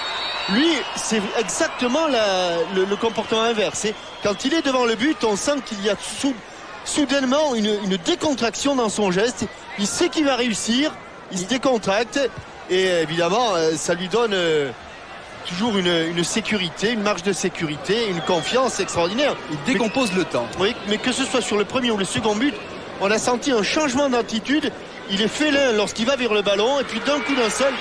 Lui, c'est exactement le comportement inverse. Quand il est devant le but, on sent qu'il y a soudainement une décontraction dans son geste. Il sait qu'il va réussir, il se décontracte et évidemment ça lui donne toujours une sécurité, une marge de sécurité, une confiance extraordinaire. Il décompose le temps. Oui, mais que ce soit sur le premier ou le second but, on a senti un changement d'attitude. Il est félin lorsqu'il va vers le ballon et puis d'un coup d'un seul,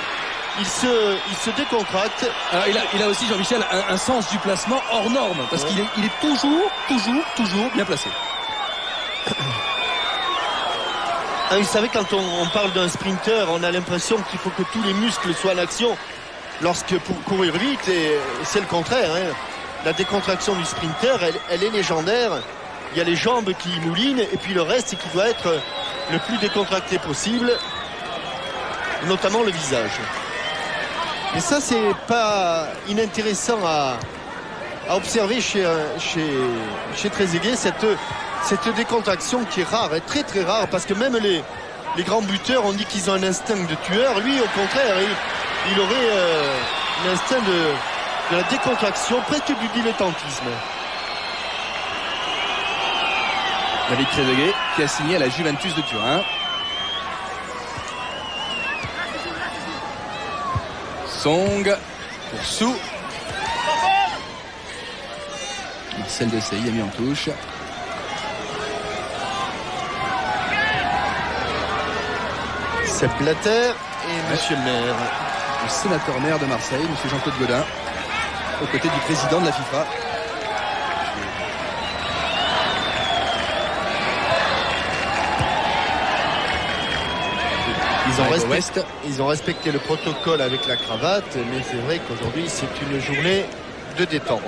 il se décontracte. Alors, il a aussi, Jean-Michel, un sens du placement hors norme, parce qu'il est toujours bien placé. Ah, vous savez, quand on parle d'un sprinter, on a l'impression qu'il faut que tous les muscles soient en action pour courir vite, et c'est le contraire, hein. La décontraction du sprinter, elle est légendaire. Il y a les jambes qui moulinent et puis le reste qui doit être le plus décontracté possible, notamment le visage. Et ça, c'est pas inintéressant à observer chez Trezeguet, cette décontraction qui est rare, est très très rare, parce que même les grands buteurs, on dit qu'ils ont un instinct de tueur. Lui, au contraire, il aurait un instinct de la décontraction, presque du dilettantisme. David Trezeguet qui a signé à la Juventus de Turin. Song pour Sou. Marcel Desailly a mis en touche. C'est Blatter et Monsieur le maire. Le sénateur maire de Marseille, Monsieur Jean-Claude Gaudin, aux côtés du président de la FIFA. Ils ont respecté le protocole avec la cravate, mais c'est vrai qu'aujourd'hui c'est une journée de détente.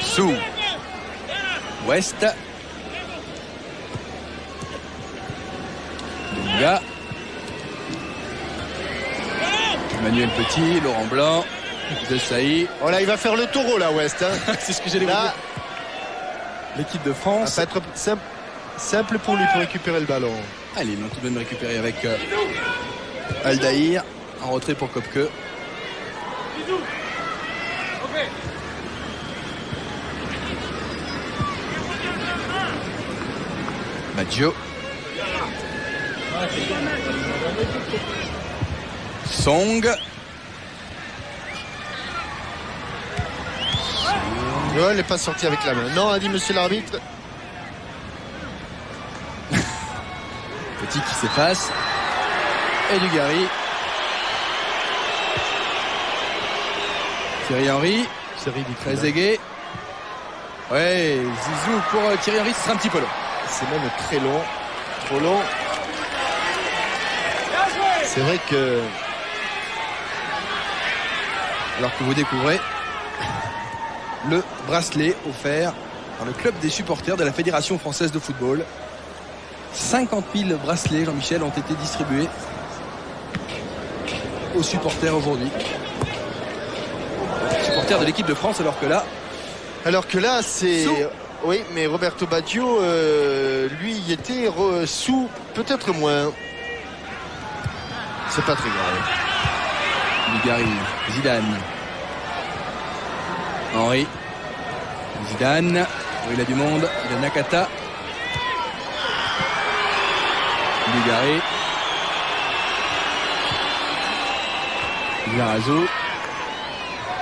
Sous West. Dunga. Emmanuel Petit, Laurent Blanc, Desailly. Oh là, il va faire le taureau là, West. Hein. C'est ce que j'allais vous dire. L'équipe de France. Ça va être simple pour lui pour récupérer le ballon. Allez, ils l'ont tout de même récupéré avec Aldaïr. En retrait pour Kopke. Maggio. Song. Ouais, elle n'est pas sortie avec la main. Non, a dit monsieur l'arbitre. Petit qui s'efface. Et Dugarry. Thierry Henry. Trezeguet. Ouais, Zizou pour Thierry Henry, ce sera un petit peu long. C'est même très long. Trop long. C'est vrai que... Alors que vous découvrez le bracelet offert par le club des supporters de la Fédération française de football. 50 000 bracelets, Jean-Michel, ont été distribués aux supporters aujourd'hui. Supporters de l'équipe de France, alors que là, c'est... Oui, mais Roberto Baggio, lui, y était sous, peut-être moins. C'est pas très grave. Dugarry, Zidane. Henry. Zidane. Oh, il a du monde. Il a Nakata. Dugarry. Lizarazu.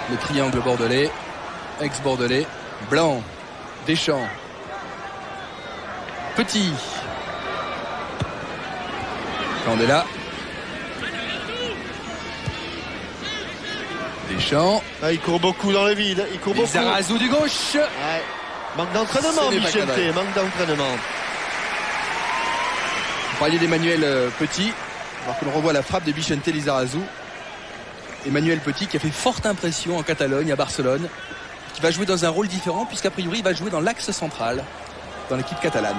Le triangle bordelais. Ex-bordelais. Blanc. Deschamps. Petit. Candela. Deschamps. Ah, il court beaucoup dans le vide. Il court beaucoup. Lizarazu du gauche. Ouais. Manque d'entraînement, Michel. Manque d'entraînement. Vous parliez d'Emmanuel Petit. Alors que l'on revoit la frappe de Vicente Lizarazu. Emmanuel Petit qui a fait forte impression en Catalogne, à Barcelone. Qui va jouer dans un rôle différent puisqu'a priori il va jouer dans l'axe central dans l'équipe catalane.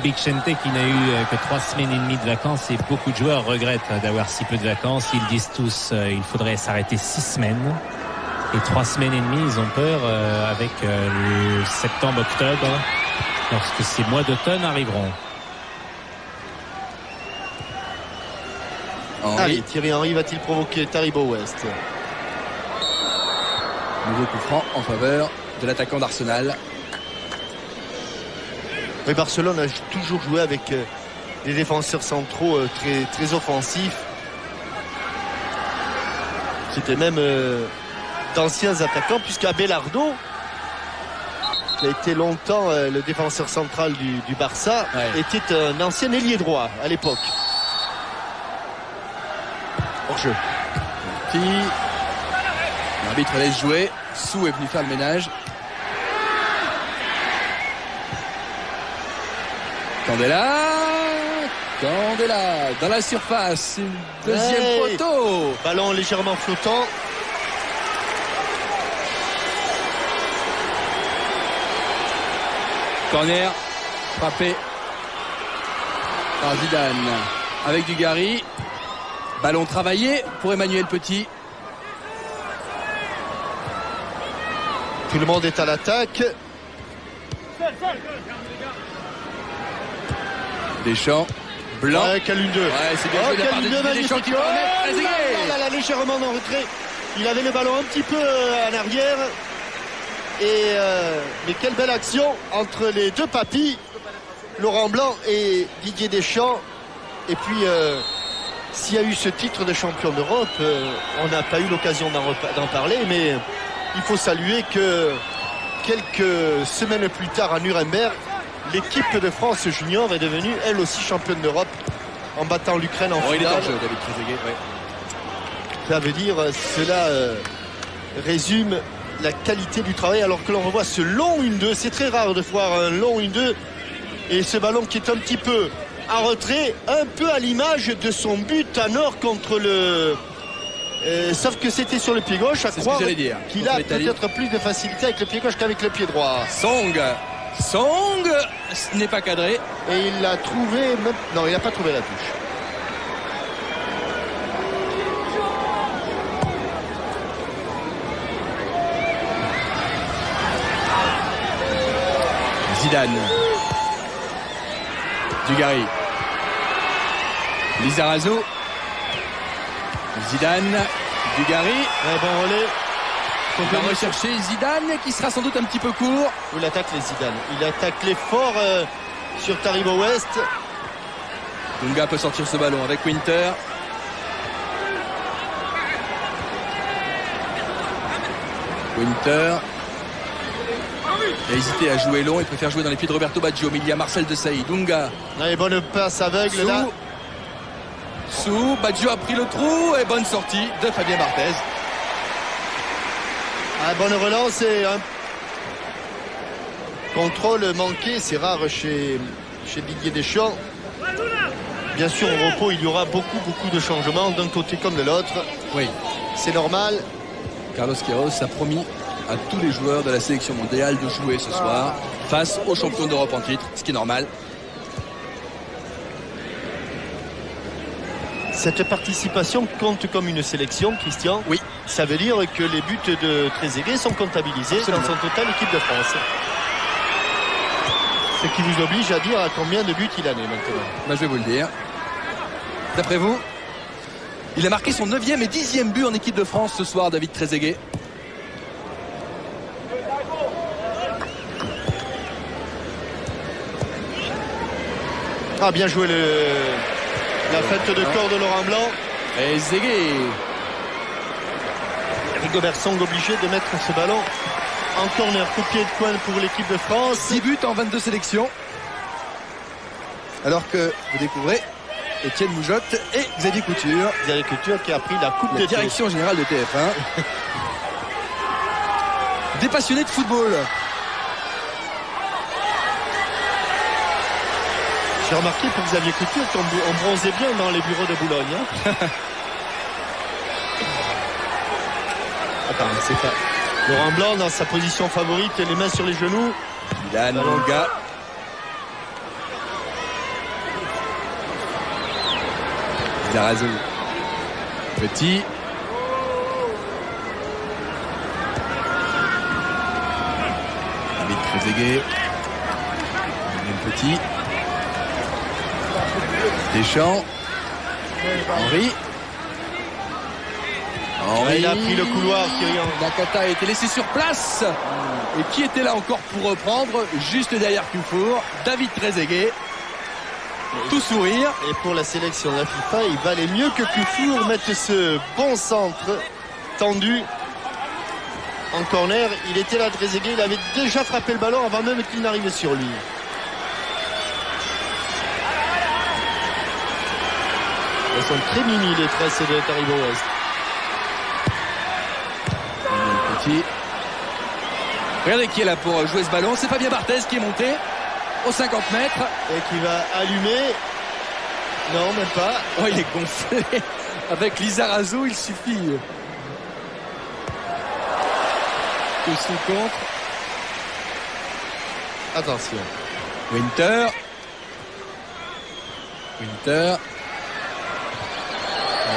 Vicente qui n'a eu que 3 semaines et demie de vacances et beaucoup de joueurs regrettent d'avoir si peu de vacances. Ils disent tous il faudrait s'arrêter 6 semaines et 3 semaines et demie ils ont peur avec le septembre-octobre lorsque ces mois d'automne arriveront. Allez, Thierry Henry va-t-il provoquer Taribo West? Nouveau coup franc en faveur de l'attaquant d'Arsenal. Oui, Barcelone a toujours joué avec des défenseurs centraux très, très offensifs. C'était même d'anciens attaquants, puisqu'Abelardo, qui a été longtemps le défenseur central du Barça, était un ancien ailier droit à l'époque. Hors-jeu. L'arbitre laisse jouer. Sou est venu faire le ménage. Candela dans la surface. Une deuxième poteau. Ballon légèrement flottant. Corner frappé par Zidane avec Dugarry. Ballon travaillé pour Emmanuel Petit. Tout le monde est à l'attaque. Deschamps. Blanc. Ouais, Calune 2. Ouais, c'est bien joué de la part de Deschamps qui l'a légèrement en retrait. Il avait le ballon un petit peu en arrière. Mais quelle belle action entre les deux papis, Laurent Blanc et Didier Deschamps. Et puis s'il y a eu ce titre de champion d'Europe, on n'a pas eu l'occasion d'en parler, mais il faut saluer que quelques semaines plus tard à Nuremberg, l'équipe de France junior est devenue elle aussi championne d'Europe en battant l'Ukraine en finale. Il est en jeu, David Trezeguet. Ouais. Ça veut dire, cela résume la qualité du travail, alors que l'on revoit ce long 1-2. C'est très rare de voir un long 1-2. Et ce ballon qui est un petit peu en retrait, un peu à l'image de son but à Nord contre le... sauf que c'était sur le pied gauche, à croire qu'il a peut-être plus de facilité avec le pied gauche qu'avec le pied droit. Song, ce n'est pas cadré. Et il l'a trouvé... Non, il n'a pas trouvé la touche. Zidane, Dugarry, Lizarazu, Zidane, Dugarry. Bon relais. On va rechercher Zidane qui sera sans doute un petit peu court. Il attaque les Zidane. Il attaque les forts sur Taribo West. Dunga peut sortir ce ballon avec Winter. Winter a hésité à jouer long, il préfère jouer dans les pieds de Roberto Baggio, mais il y a Marcel Desailly. Dunga. Bonne passe aveugle là. Sous, Baggio a pris le trou et bonne sortie de Fabien Barthez. Bonne relance et un contrôle manqué, c'est rare chez Didier Deschamps. Bien sûr, au repos, il y aura beaucoup de changements d'un côté comme de l'autre. Oui. C'est normal. Carlos Queiroz a promis à tous les joueurs de la sélection mondiale de jouer ce soir face aux champions d'Europe en titre, ce qui est normal. Cette participation compte comme une sélection, Christian. Oui. Ça veut dire que les buts de Trezeguet sont comptabilisés dans son total équipe de France. Ce qui vous oblige à dire à combien de buts il en est maintenant. Je vais vous le dire. D'après vous, il a marqué son 9e et 10e but en équipe de France ce soir, David Trezeguet. Bien joué la fête de corps de Laurent Blanc. Trezeguet. Rigobert Song obligé de mettre ce ballon en corner, coup de pied de coin pour l'équipe de France. 6 buts en 22 sélections. Alors que vous découvrez Étienne Moujotte et Xavier Couture. Xavier Couture qui a pris la coupe de direction générale de TF1. Des passionnés de football. J'ai remarqué pour Xavier Couture qu'on bronzait bien dans les bureaux de Boulogne. Attends, c'est pas... Laurent Blanc dans sa position favorite, les mains sur les genoux. Milan Longa. Lizarazu. Petit. David Trezeguet. Petit. Deschamps. Henry. Il a pris le couloir. Nakata a été laissé sur place. Et qui était là encore pour reprendre? Juste derrière Kuffour, David Trezeguet. Tout sourire. Et pour la sélection de la FIFA, il valait mieux que Kuffour mette ce bon centre tendu en corner. Il était là, Trezeguet. Il avait déjà frappé le ballon avant même qu'il n'arrive sur lui. Ils sont très mimi les tresses de Taribo West. Petit. Regardez qui est là pour jouer ce ballon. C'est Fabien Barthez qui est monté aux 50 mètres. Et qui va allumer. Non, même pas. Oh, il est gonflé. Avec Lizarazu, il suffit. Que sous contre. Attention. Winter.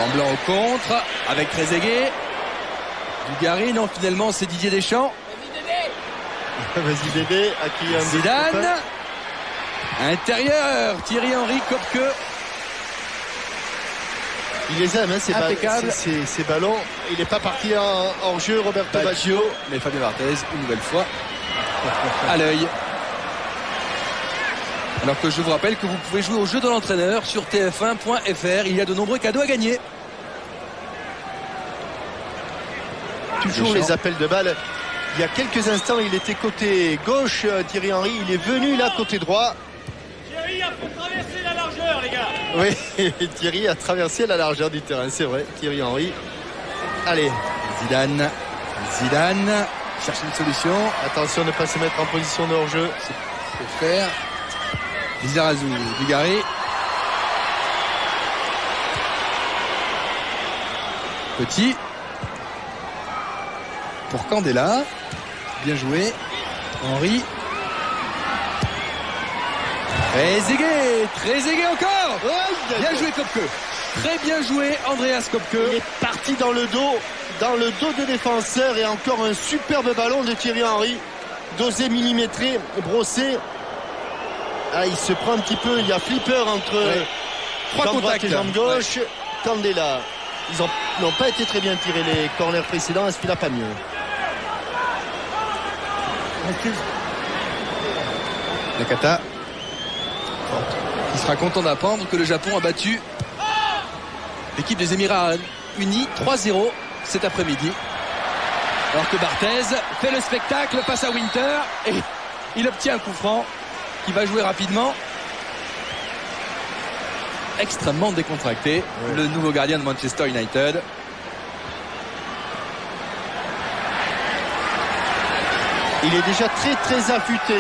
En blanc au contre. Avec Trezeguet. Dugarry, non, finalement, c'est Didier Deschamps. Vas-y bébé, à qui un Zidane. Intérieur, Thierry Henry, Kopke. Il les aime, hein, Impeccable. ces ballons. Il n'est pas parti en jeu, Roberto Baggio. Mais Fabien Barthez, une nouvelle fois, à l'œil. Alors que je vous rappelle que vous pouvez jouer au jeu de l'entraîneur sur tf1.fr. Il y a de nombreux cadeaux à gagner. Toujours les appels de balles. Il y a quelques instants, il était côté gauche, Thierry Henry. Il est venu là, côté droit. Thierry, il faut traverser la largeur, les gars. Oui, Thierry a traversé la largeur du terrain, c'est vrai, Thierry Henry. Allez, Zidane cherche une solution. attention de ne pas se mettre en position de hors-jeu. Faut faire. Lizarazu, Dugarry. Petit. Pour Candela. Bien joué. Henry. Très aigué encore. Bien joué Kopke. Très bien joué Andreas Kopke. Il est parti dans le dos des défenseurs et encore un superbe ballon de Thierry Henry. Dosé, millimétré, brossé. Ah, il se prend un petit peu, il y a flipper entre Trois jambe droite contacts. et jambe gauche. Candela. Ils n'ont pas été très bien tirés les corners précédents, est-ce qu'il n'a pas mieux? Nakata qui sera content d'apprendre que le Japon a battu l'équipe des Émirats Unis 3-0 cet après-midi. Alors que Barthez fait le spectacle face à Winter et il obtient un coup franc qui va jouer rapidement. Extrêmement décontracté, le nouveau gardien de Manchester United. Il est déjà très affûté,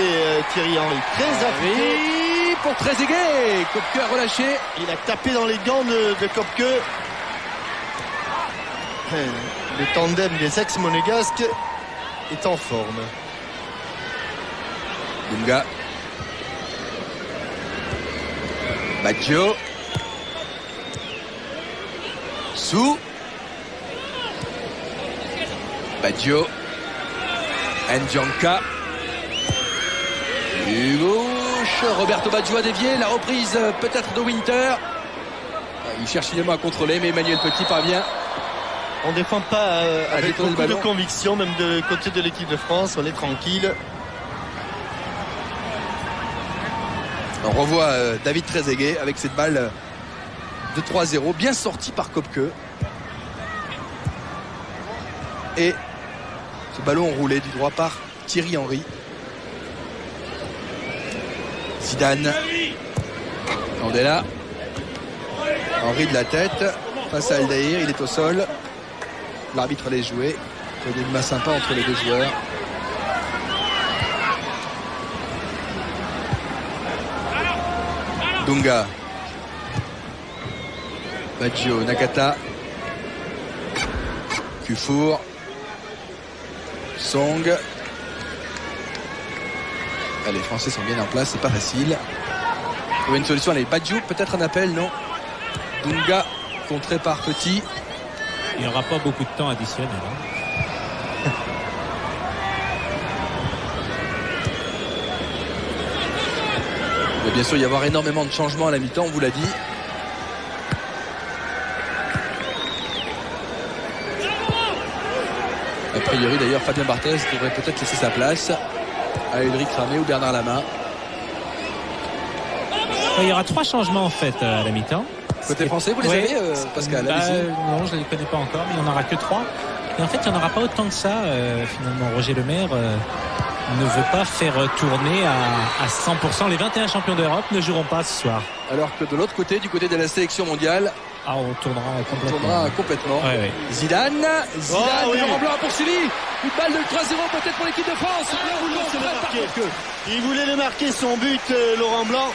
Thierry Henry. Très affûté. Oui, pour Trezeguet. Kopke a relâché. Il a tapé dans les gants de Kopke. Le tandem des ex-monégasques est en forme. Dunga. Baggio. Sou. Baggio. Ndjanka. Du gauche. Roberto Baggio a dévié. La reprise peut-être de Winter. Il cherche finalement à contrôler, mais Emmanuel Petit parvient. On ne défend pas avec détourner le beaucoup de ballon. conviction, même de côté de l'équipe de France. On est tranquille. On revoit David Trezeguet avec cette balle de 3-0, bien sortie par Kopke. Et ce ballon roulé du droit par Thierry Henry. Zidane. Candela. Henry de la tête. Face à Aldaïr, il est au sol. L'arbitre laisse jouer. Il y a une main sympa entre les deux joueurs. Dunga. Baggio, Nakata. Kufour. Song. Les Français sont bien en place, c'est pas facile. Trouver une solution, allez, Baggio, peut-être un appel, non? Dunga, contré par Petit. Il n'y aura pas beaucoup de temps additionnel. Hein. Il va bien sûr y avoir énormément de changements à la mi-temps, on vous l'a dit. A priori d'ailleurs Fabien Barthez devrait peut-être laisser sa place à Ulrich Ramé ou Bernard Lama. Il y aura 3 changements en fait à la mi-temps. Côté français, vous les Ouais. avez, Pascal? Allez-y. Non, je ne les connais pas encore, mais il n'y en aura que 3. Et en fait, il n'y en aura pas autant que ça. Finalement, Roger Lemaire ne veut pas faire tourner à 100%. Les 21 champions d'Europe ne joueront pas ce soir. Alors que de l'autre côté, du côté de la sélection mondiale, Ah, on tournera on complètement. tournera complètement. Ouais, ouais. Zidane, oui. Laurent Blanc a poursuivi. Une balle de 3-0 peut-être pour l'équipe de France. Il voulait le marquer son but, Laurent Blanc.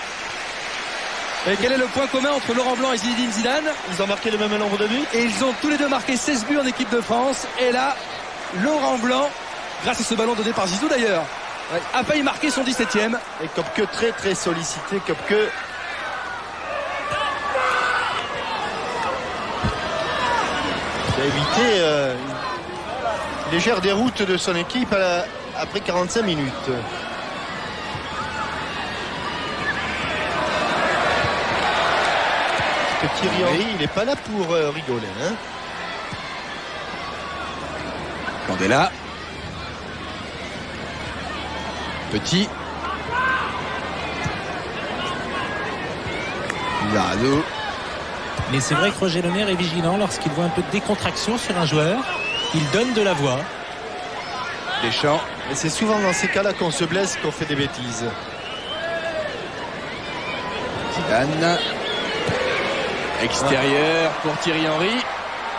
Et quel est le point commun entre Laurent Blanc et Zinedine Zidane? Ils ont marqué le même nombre de buts. Et ils ont tous les deux marqué 16 buts en équipe de France. Et là, Laurent Blanc, grâce à ce ballon donné par Zizou d'ailleurs, a failli marquer son 17e. Et Kopke très sollicité. Kopke. Il a évité une légère déroute de son équipe après 45 minutes. Thierry Henry, il n'est pas là pour rigoler. Hein. Candela. Petit. Lizarazu. Mais c'est vrai que Roger Lemaire est vigilant lorsqu'il voit un peu de décontraction sur un joueur. Il donne de la voix. Deschamps. Et c'est souvent dans ces cas-là qu'on se blesse, qu'on fait des bêtises. Zidane. Extérieur pour Thierry Henry.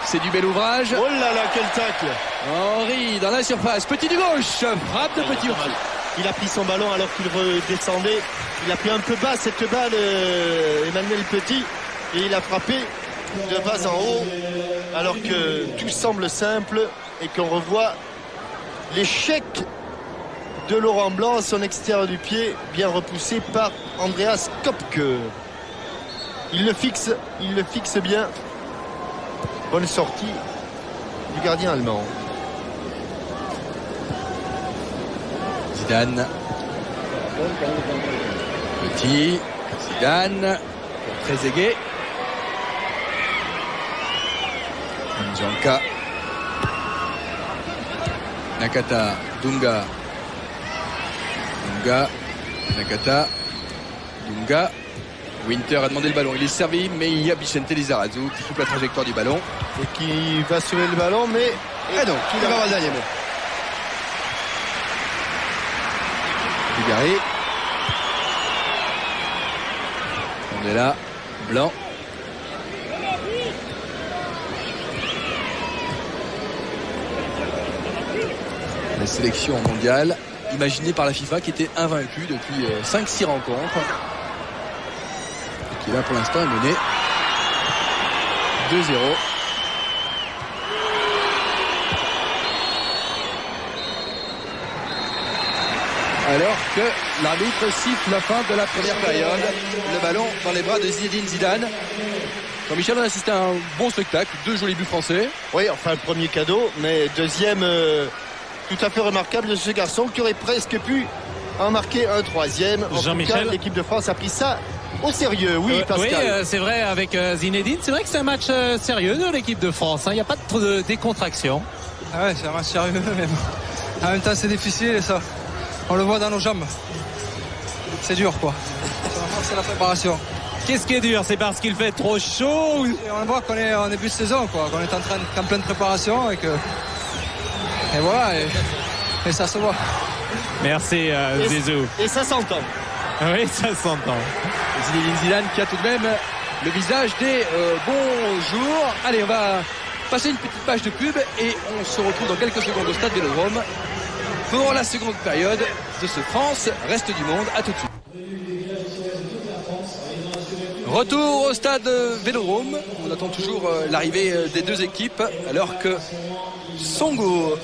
C'est du bel ouvrage. Oh là là, quel tacle! Henry dans la surface. Petit du gauche. Frappe de Petit. Il a pris son ballon alors qu'il redescendait. Il a pris un peu bas cette balle, Emmanuel Petit. Et il a frappé de bas en haut. Alors que tout semble simple. Et qu'on revoit l'échec de Laurent Blanc à son extérieur du pied. Bien repoussé par Andreas Kopke. Il le fixe bien. Bonne sortie du gardien allemand. Zidane. Petit. Zidane. Pour Trezeguet. Njanka. Nakata. Dunga. Nakata. Dunga. Winter a demandé le ballon. Il est servi, mais il y a Vicente Lizarazu qui coupe la trajectoire du ballon. Et qui va sauver le ballon, mais... Ah non, il va avoir le dernier mot. Dugarry. On est là. Blanc. La sélection mondiale imaginée par la FIFA qui était invaincue depuis 5-6 rencontres. Qui là pour l'instant est mené 2-0. Alors que l'arbitre siffle la fin de la première période. Le ballon dans les bras de Zinedine Zidane. Jean-Michel, on a assisté à un bon spectacle, 2 jolis buts français. Oui, enfin premier cadeau, mais deuxième tout à fait remarquable de ce garçon qui aurait presque pu en marquer un troisième. En tout cas, l'équipe de France a pris ça au sérieux. Oui, Pascal. Oui, c'est vrai, avec Zinedine, c'est vrai que c'est un match sérieux de l'équipe de France. Il n'y a pas de décontraction. Ah ouais, c'est un match sérieux, mais bon. En même temps, c'est difficile et ça, on le voit dans nos jambes. C'est dur, quoi. C'est la préparation. Qu'est-ce qui est dur? C'est parce qu'il fait trop chaud? Et on voit qu'on est en début de saison, quoi. Qu'on est en pleine préparation et que. Et voilà, et ça se voit. Merci, Zizou. Et ça s'entend. Oui, ça s'entend. Zinedine Zidane qui a tout de même le visage des bons jours. Allez, on va passer une petite page de pub et on se retrouve dans quelques secondes au stade Vélodrome pour la seconde période de ce France Reste du Monde. À tout de suite. Retour au stade Vélodrome. On attend toujours l'arrivée des deux équipes alors que Songo,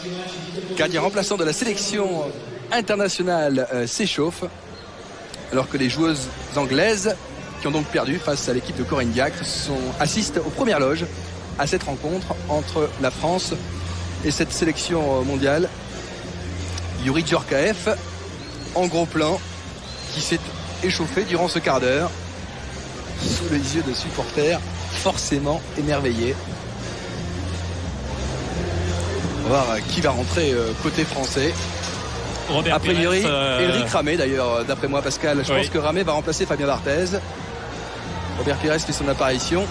gardien remplaçant de la sélection internationale, s'échauffe. Alors que les joueuses anglaises, qui ont donc perdu face à l'équipe de Corinne Diacre, assistent aux premières loges à cette rencontre entre la France et cette sélection mondiale. Youri Djorkaeff, en gros plan, qui s'est échauffé durant ce quart d'heure, sous les yeux de supporters forcément émerveillés. On va voir qui va rentrer côté français. Robert a priori, Pires, Éric Ramé d'ailleurs, d'après moi Pascal. Je pense que Ramé va remplacer Fabien Barthez. Robert Pires fait son apparition.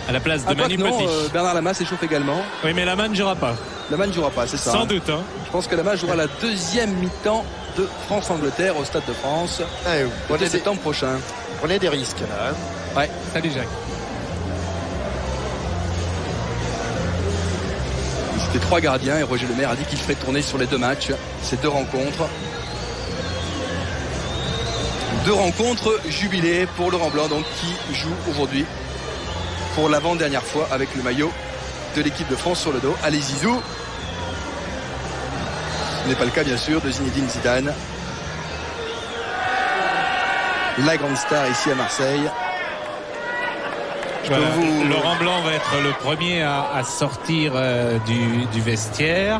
À la place de Manu non, Petit. Bernard Lama s'échauffe également. Oui, mais Lama ne jouera pas. Lama ne jouera pas, c'est ça. Sans doute. Hein. Je pense que Lama jouera la deuxième mi-temps de France-Angleterre au Stade de France. Le septembre prochain. Prenez des risques là. Ouais. Salut Jacques. C'était 3 gardiens et Roger Lemaire a dit qu'il ferait tourner sur les 2 matchs, ces 2 rencontres. 2 rencontres jubilées pour Laurent Blanc, donc qui joue aujourd'hui pour l'avant-dernière fois avec le maillot de l'équipe de France sur le dos. Allez Zizou. Ce n'est pas le cas bien sûr de Zinedine Zidane. La grande star ici à Marseille. Voilà. Laurent Blanc va être le premier à sortir du vestiaire.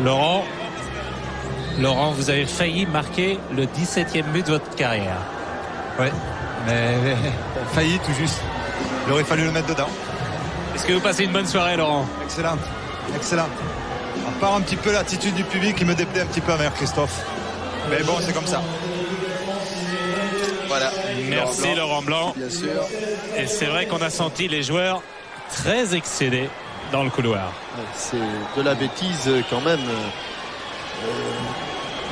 Laurent, vous avez failli marquer le 17e but de votre carrière. Ouais, mais failli tout juste. Il aurait fallu le mettre dedans. Est-ce que vous passez une bonne soirée, Laurent? Excellente. À part un petit peu l'attitude du public qui me déplaît un petit peu envers Christophe. Mais bon, c'est comme ça. Voilà. Merci Laurent Blanc. Bien sûr. Et c'est vrai qu'on a senti les joueurs très excédés dans le couloir. C'est de la bêtise quand même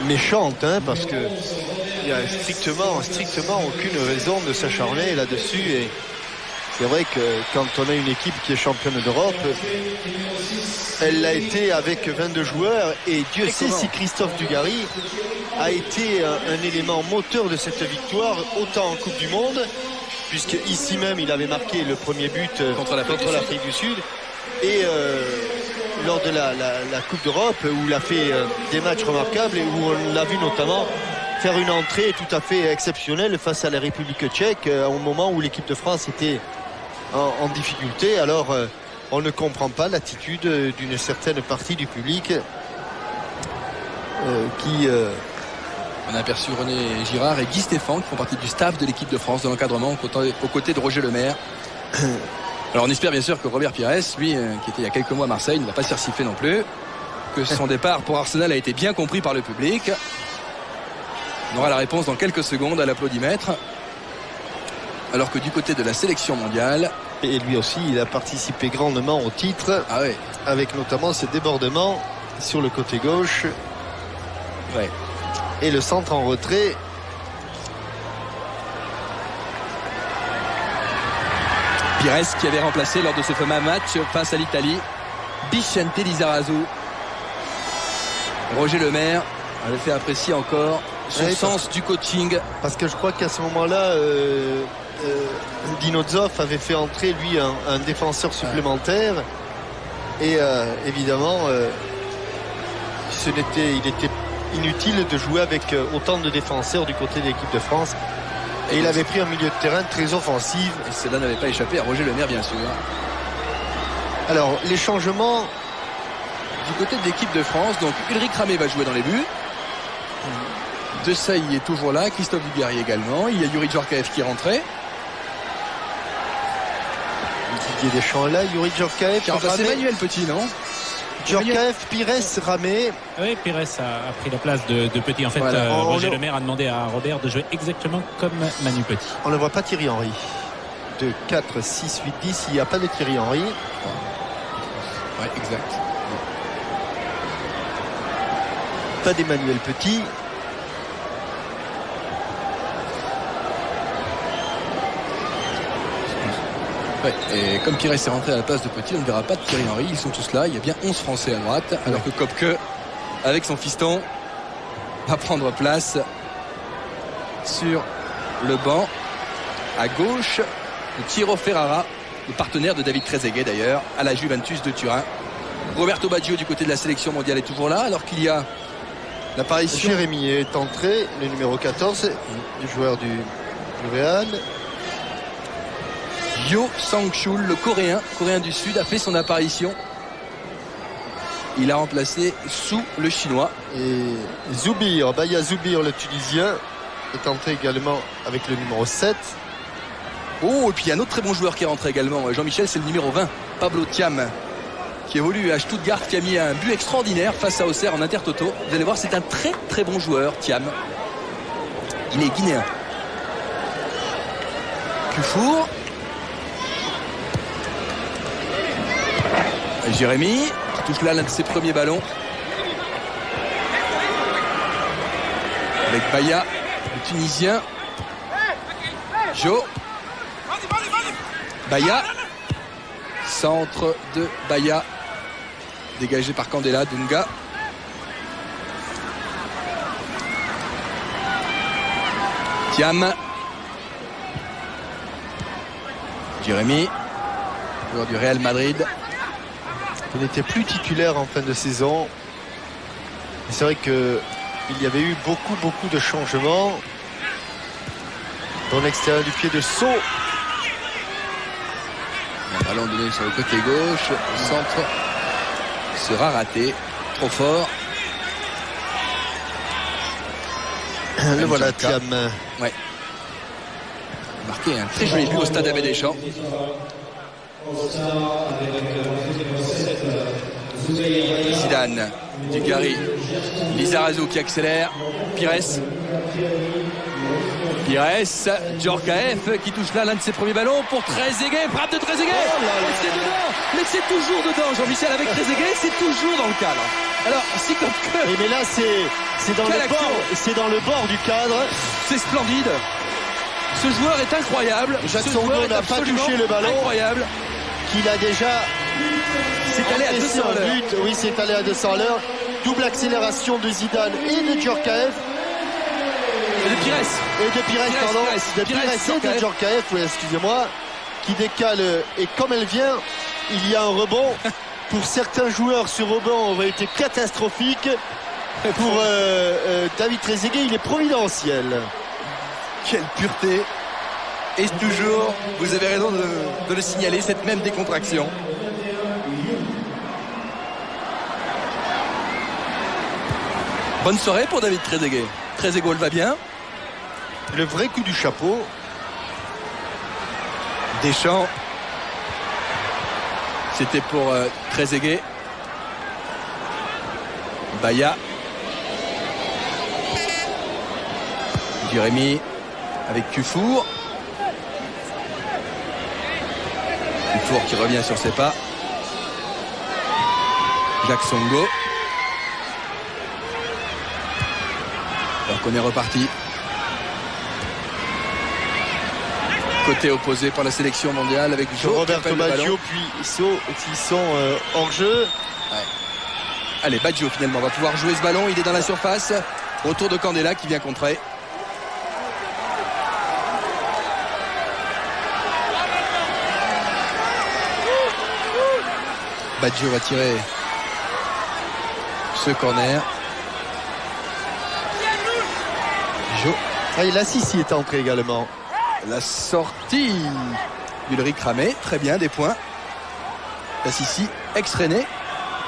méchante, hein, parce que il n'y a strictement aucune raison de s'acharner là-dessus. Et c'est vrai que quand on a une équipe qui est championne d'Europe, elle l'a été avec 22 joueurs, et Dieu sait si Christophe Dugarry a été un élément moteur de cette victoire, autant en Coupe du Monde, puisque ici même il avait marqué le premier but contre l'Afrique du Sud, et lors de la Coupe d'Europe, où il a fait des matchs remarquables et où on l'a vu notamment faire une entrée tout à fait exceptionnelle face à la République tchèque au moment où l'équipe de France était en difficulté. Alors on ne comprend pas l'attitude d'une certaine partie du public qui... On a aperçu René Girard et Guy Stéphane qui font partie du staff de l'équipe de France de l'encadrement aux côtés de Roger Lemaire. Alors on espère bien sûr que Robert Pires, lui qui était il y a quelques mois à Marseille, ne va pas se faire siffler non plus, que son départ pour Arsenal a été bien compris par le public. On aura la réponse dans quelques secondes à l'applaudimètre. Alors que du côté de la sélection mondiale, et lui aussi il a participé grandement au titre, avec notamment ses débordements sur le côté gauche, et le centre en retrait. Pires qui avait remplacé lors de ce fameux match face à l'Italie Vicente Lizarazu. Roger Lemaire avait fait apprécier encore son sens du coaching. Parce que je crois qu'à ce moment-là, Dino Zoff avait fait entrer lui un défenseur supplémentaire, et évidemment il était inutile de jouer avec autant de défenseurs du côté de l'équipe de France, et il avait pris un milieu de terrain très offensif, et cela n'avait pas échappé à Roger Lemaire bien sûr. Alors les changements du côté de l'équipe de France, donc Ulrich Ramé va jouer dans les buts, Desailly est toujours là, Christophe Dugarry également, il y a Yuri Djorkaeff qui est rentré. Didier Deschamps est là, Yuri Djorkaeff qui a remplacé Manuel Petit, non? Djorkaeff, Pires, Ramé. Oui, Pires a pris la place de Petit. En fait, voilà. Roger Lemaire a demandé à Robert de jouer exactement comme Manu Petit. On ne voit pas Thierry Henry. 2, 4, 6, 8, 10, il n'y a pas de Thierry Henry. Ouais, exact. Pas d'Emmanuel Petit. Ouais, et comme Pires est rentré à la place de Petit, on ne verra pas de Thierry Henry. Ils sont tous là. Il y a bien 11 Français à droite, alors que Kopke, avec son fiston, va prendre place sur le banc. À gauche, Thierry Ferrara, le partenaire de David Trezeguet d'ailleurs, à la Juventus de Turin. Roberto Baggio du côté de la sélection mondiale est toujours là, alors qu'il y a l'apparition. Jérémy est entré, le numéro 14, du joueur du Real. Yo Sang-chul, le coréen du Sud, a fait son apparition. Il a remplacé Sou, le chinois. Et Zoubir, Baya Zoubir, le tunisien, est entré également avec le numéro 7. Oh, et puis il y a un autre très bon joueur qui est rentré également. Jean-Michel, c'est le numéro 20, Pablo Thiam, qui évolue à Stuttgart, qui a mis un but extraordinaire face à Auxerre en Intertoto. Vous allez voir, c'est un très très bon joueur, Thiam. Il est guinéen. Cufour. Jérémy qui touche là l'un de ses premiers ballons avec Baya, le Tunisien. Jo Baya, centre de Baya, dégagé par Candela. Dunga, Thiam, Jérémy, joueur du Real Madrid. Il n'était plus titulaire en fin de saison. C'est vrai qu'il y avait eu beaucoup de changements dans l'extérieur du pied de Sceaux. Un ballon donné sur le côté gauche. Le centre sera raté. Trop fort. Le voilà, Thiam. Ouais. Marqué un très joli but au stade Abbé Deschamps. Zidane, Dugarry, Lizarazu qui accélère, Pires, Djorkaeff qui touche là l'un de ses premiers ballons pour Trezeguet, frappe de Trezeguet, c'est dedans, mais c'est toujours dedans Jean-Michel, avec Trezeguet c'est toujours dans le cadre. Alors si comme que... Mais là c'est dans le bord, c'est dans le bord du cadre. C'est splendide. Ce joueur est incroyable. Jacques Songo n'a pas touché le ballon. Incroyable. Qu'il a déjà c'est allé à 200 à l'heure. Oui, c'est allé à 200 à l'heure. Double accélération de Zidane et de Djorkaeff. Et de Pires. De Pires, et de Djorkaeff, oui, excusez-moi, qui décale. Et comme elle vient, il y a un rebond. Pour certains joueurs, ce rebond aurait été catastrophique. Pour David Trezeguet, il est providentiel. Quelle pureté. Et toujours, vous avez raison de le signaler, cette même décontraction. Bonne soirée pour David Trezeguet. Trezeguet va bien. Le vrai coup du chapeau. Deschamps. C'était pour Trezeguet. Baya. Jérémy avec Kufour. Kufour qui revient sur ses pas. Jacques Songo. Alors qu'on est reparti. Côté opposé pour la sélection mondiale avec Roberto Baggio puis qui sont hors jeu. Ouais. Allez, Baggio finalement va pouvoir jouer ce ballon. Il est dans la surface. Retour de Candela qui vient contrer. Baggio va tirer ce corner. Jo. Et la Sissi est entré également. La sortie d'Ulrich Ramé, très bien, des points. La Sissi, ex-René,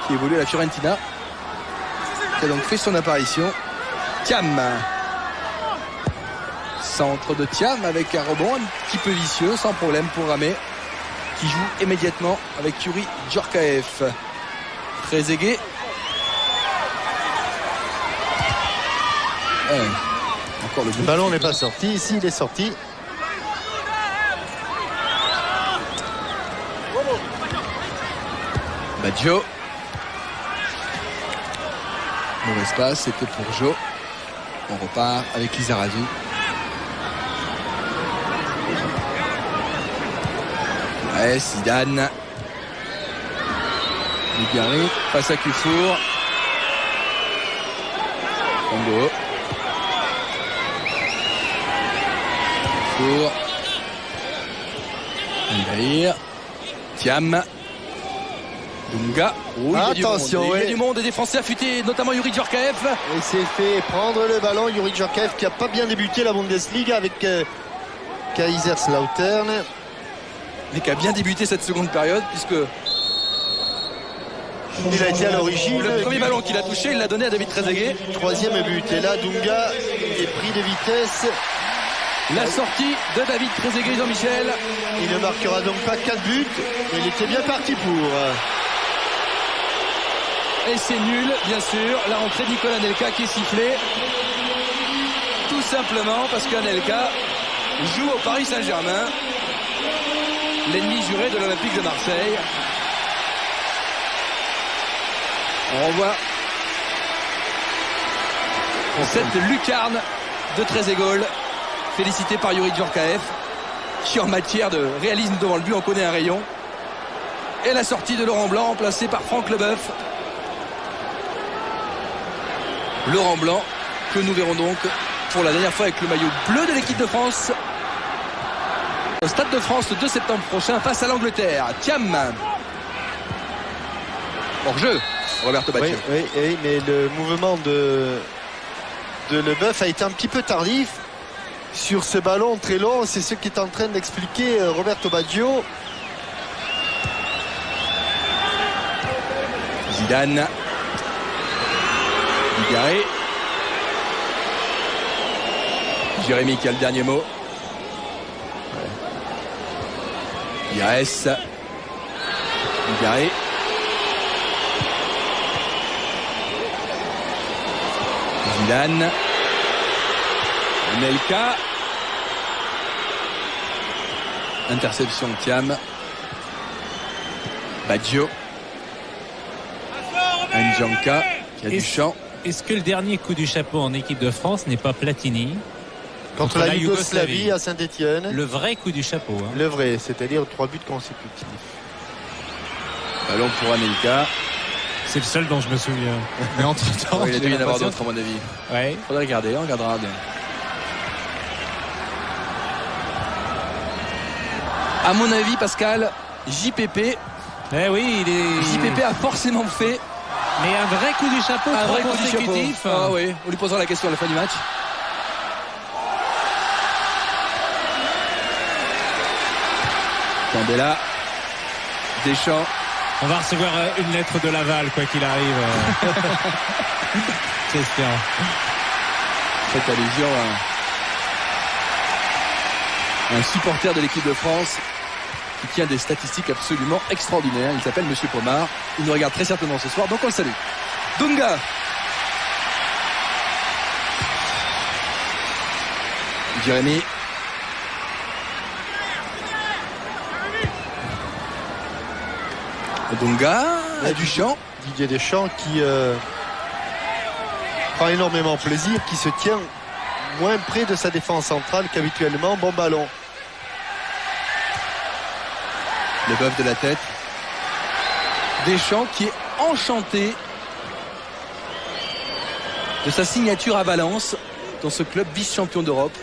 qui évolue à la Fiorentina, qui a donc fait son apparition. Thiam. Centre de Thiam avec un rebond un petit peu vicieux, sans problème pour Ramé, qui joue immédiatement avec Youri Djorkaeff. Trezeguet. Encore le ballon n'est pas sorti. Ici, il est sorti. Baggio. Mauvaise passe, c'était pour Jo. On repart avec Lizarazu. Ouais, Zidane. Dugarry face à Kufour. Congo. Kufour. Albaïr. Thiam. Dunga. Oh, attention, il y a du monde et des Français affûtés, notamment Youri Djorkaeff. Il s'est fait prendre le ballon. Youri Djorkaeff qui n'a pas bien débuté la Bundesliga avec Kaiserslautern. Mais qui a bien débuté cette seconde période puisque il a été à l'origine. Le premier ballon qu'il a touché, il l'a donné à David Trezeguet. Troisième but. Et là, Dunga est pris de vitesse. La sortie de David Trezeguet, Jean-Michel. Il ne marquera donc pas 4 buts. Mais il était bien parti pour. Et c'est nul, bien sûr. La rentrée de Nicolas Anelka qui est sifflée. Tout simplement parce qu'Anelka joue au Paris Saint-Germain. L'ennemi juré de l'Olympique de Marseille. On revoit cette lucarne de Trezeguet, félicité par Youri Djorkaeff, qui en matière de réalisme devant le but en connaît un rayon. Et la sortie de Laurent Blanc, remplacé par Franck Leboeuf. Laurent Blanc, que nous verrons donc pour la dernière fois avec le maillot bleu de l'équipe de France au Stade de France le 2 septembre prochain face à l'Angleterre. Thiam. Hors-jeu, Roberto Baggio. Oui, mais le mouvement de Leboeuf a été un petit peu tardif sur ce ballon très long. C'est ce qu'est en train d'expliquer Roberto Baggio. Zidane. Dugarry. Jérémy qui a le dernier mot. Pires. Dugarry. Zidane. Anelka. Interception de Thiam. Baggio. Ndjanka qui a du champ. Est-ce que le dernier coup du chapeau en équipe de France n'est pas Platini Contre la Yougoslavie à Saint-Etienne. Le vrai coup du chapeau. Hein. Le vrai, c'est-à-dire 3 buts consécutifs. Ballon pour Anelka. C'est le seul dont je me souviens. Mais entre-temps, Il a dû y en avoir d'autres à mon avis. Ouais. Faudrait regarder, on regardera bien. À mon avis, Pascal, JPP. Eh oui, JPP a forcément fait mais un vrai coup du chapeau, un vrai coup du consécutif. chapeau. Ah oui, on lui posera la question à la fin du match. Candela, Deschamps. On va recevoir une lettre de Laval, quoi qu'il arrive. Christian. Cette allusion à un supporter de l'équipe de France qui tient des statistiques absolument extraordinaires. Il s'appelle Monsieur Pomar. Il nous regarde très certainement ce soir, donc on le salue. Dunga. Jérémy. Dunga, Duchamp. Didier Deschamps qui prend énormément plaisir, qui se tient moins près de sa défense centrale qu'habituellement. Bon ballon. Le bœuf de la tête. Deschamps qui est enchanté de sa signature à Valence dans ce club vice-champion d'Europe.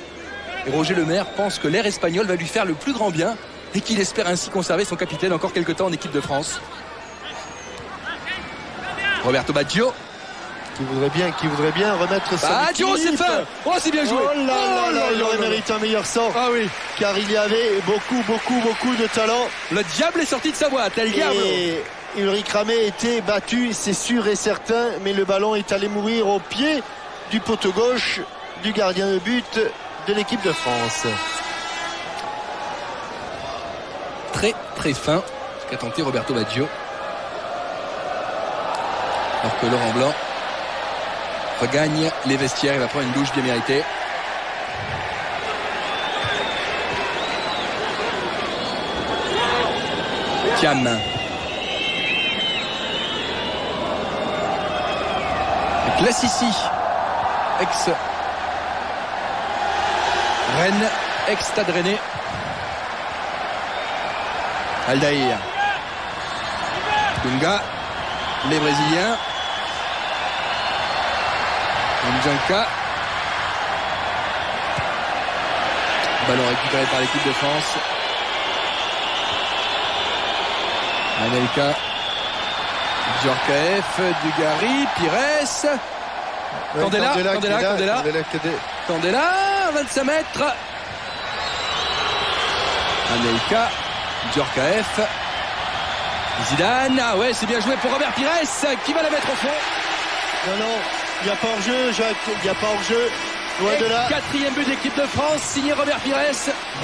Et Roger Lemaire pense que l'air espagnol va lui faire le plus grand bien et qu'il espère ainsi conserver son capitaine encore quelques temps en équipe de France. Roberto Baggio. Qui voudrait bien remettre son Baggio, c'est fin. Oh, c'est bien joué. Oh là là, il aurait mérité un meilleur sort. Ah oui. Car il y avait beaucoup de talent. Le diable est sorti de sa boîte. El Diablo. Et Ulrich Ramé était battu, c'est sûr et certain, mais le ballon est allé mourir au pied du poteau gauche du gardien de but de l'équipe de France. Très fin ce qu'a tenté Roberto Baggio. Alors que Laurent Blanc regagne les vestiaires, il va prendre une douche bien méritée. Thiam. Classici, ex Rennes, ex Stade Rennais. Aldaïr. Dunga, les Brésiliens. Ndjanka. Ballon récupéré par l'équipe de France. Anelka. Djorkaeff, Dugarry, Pires. Candela, 25 mètres. Anelka, Djorkaeff. Zidane, ah ouais, c'est bien joué pour Robert Pires qui va la mettre au fond. Non, il n'y a pas hors-jeu, Jacques, il n'y a pas hors-jeu. Loin de là. Quatrième but de l'équipe de France, signé Robert Pires.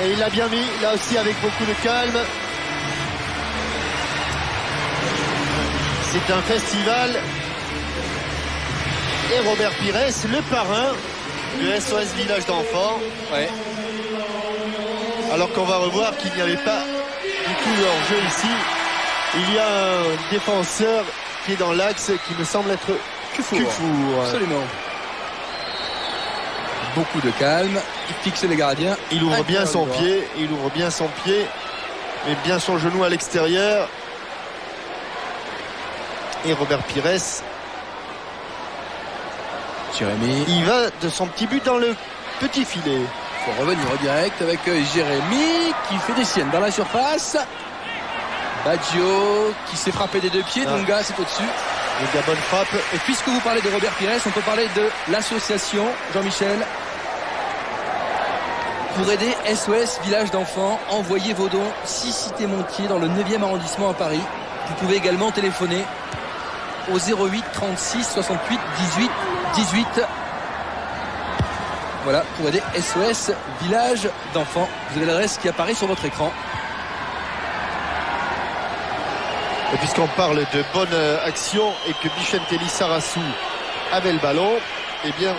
Et il l'a bien mis, là aussi avec beaucoup de calme. C'est un festival. Et Robert Pires, le parrain de SOS Village d'Enfants. Ouais. Alors qu'on va revoir qu'il n'y avait pas du tout de hors-jeu ici. Il y a un défenseur qui est dans l'axe qui me semble être Cufour. Absolument. Beaucoup de calme. Il fixe les gardiens. Il ouvre bien son pied. Il ouvre bien son pied. Mais bien son genou à l'extérieur. Et Robert Pires. Jérémy. Il va de son petit but dans le petit filet. Il faut revenir au direct avec Jérémy qui fait des siennes dans la surface. Baggio qui s'est frappé des deux pieds. Dunga, c'est au-dessus. Et la bonne frappe. Et puisque vous parlez de Robert Pires, on peut parler de l'association Jean-Michel pour aider SOS Village d'Enfants. Envoyez vos dons 6 Cité Montier dans le 9e arrondissement à Paris. Vous pouvez également téléphoner au 08 36 68 18 18. Voilà, pour aider SOS Village d'Enfants. Vous avez l'adresse qui apparaît sur votre écran. Et puisqu'on parle de bonne action et que Vicente Lizarazu avait le ballon, eh bien,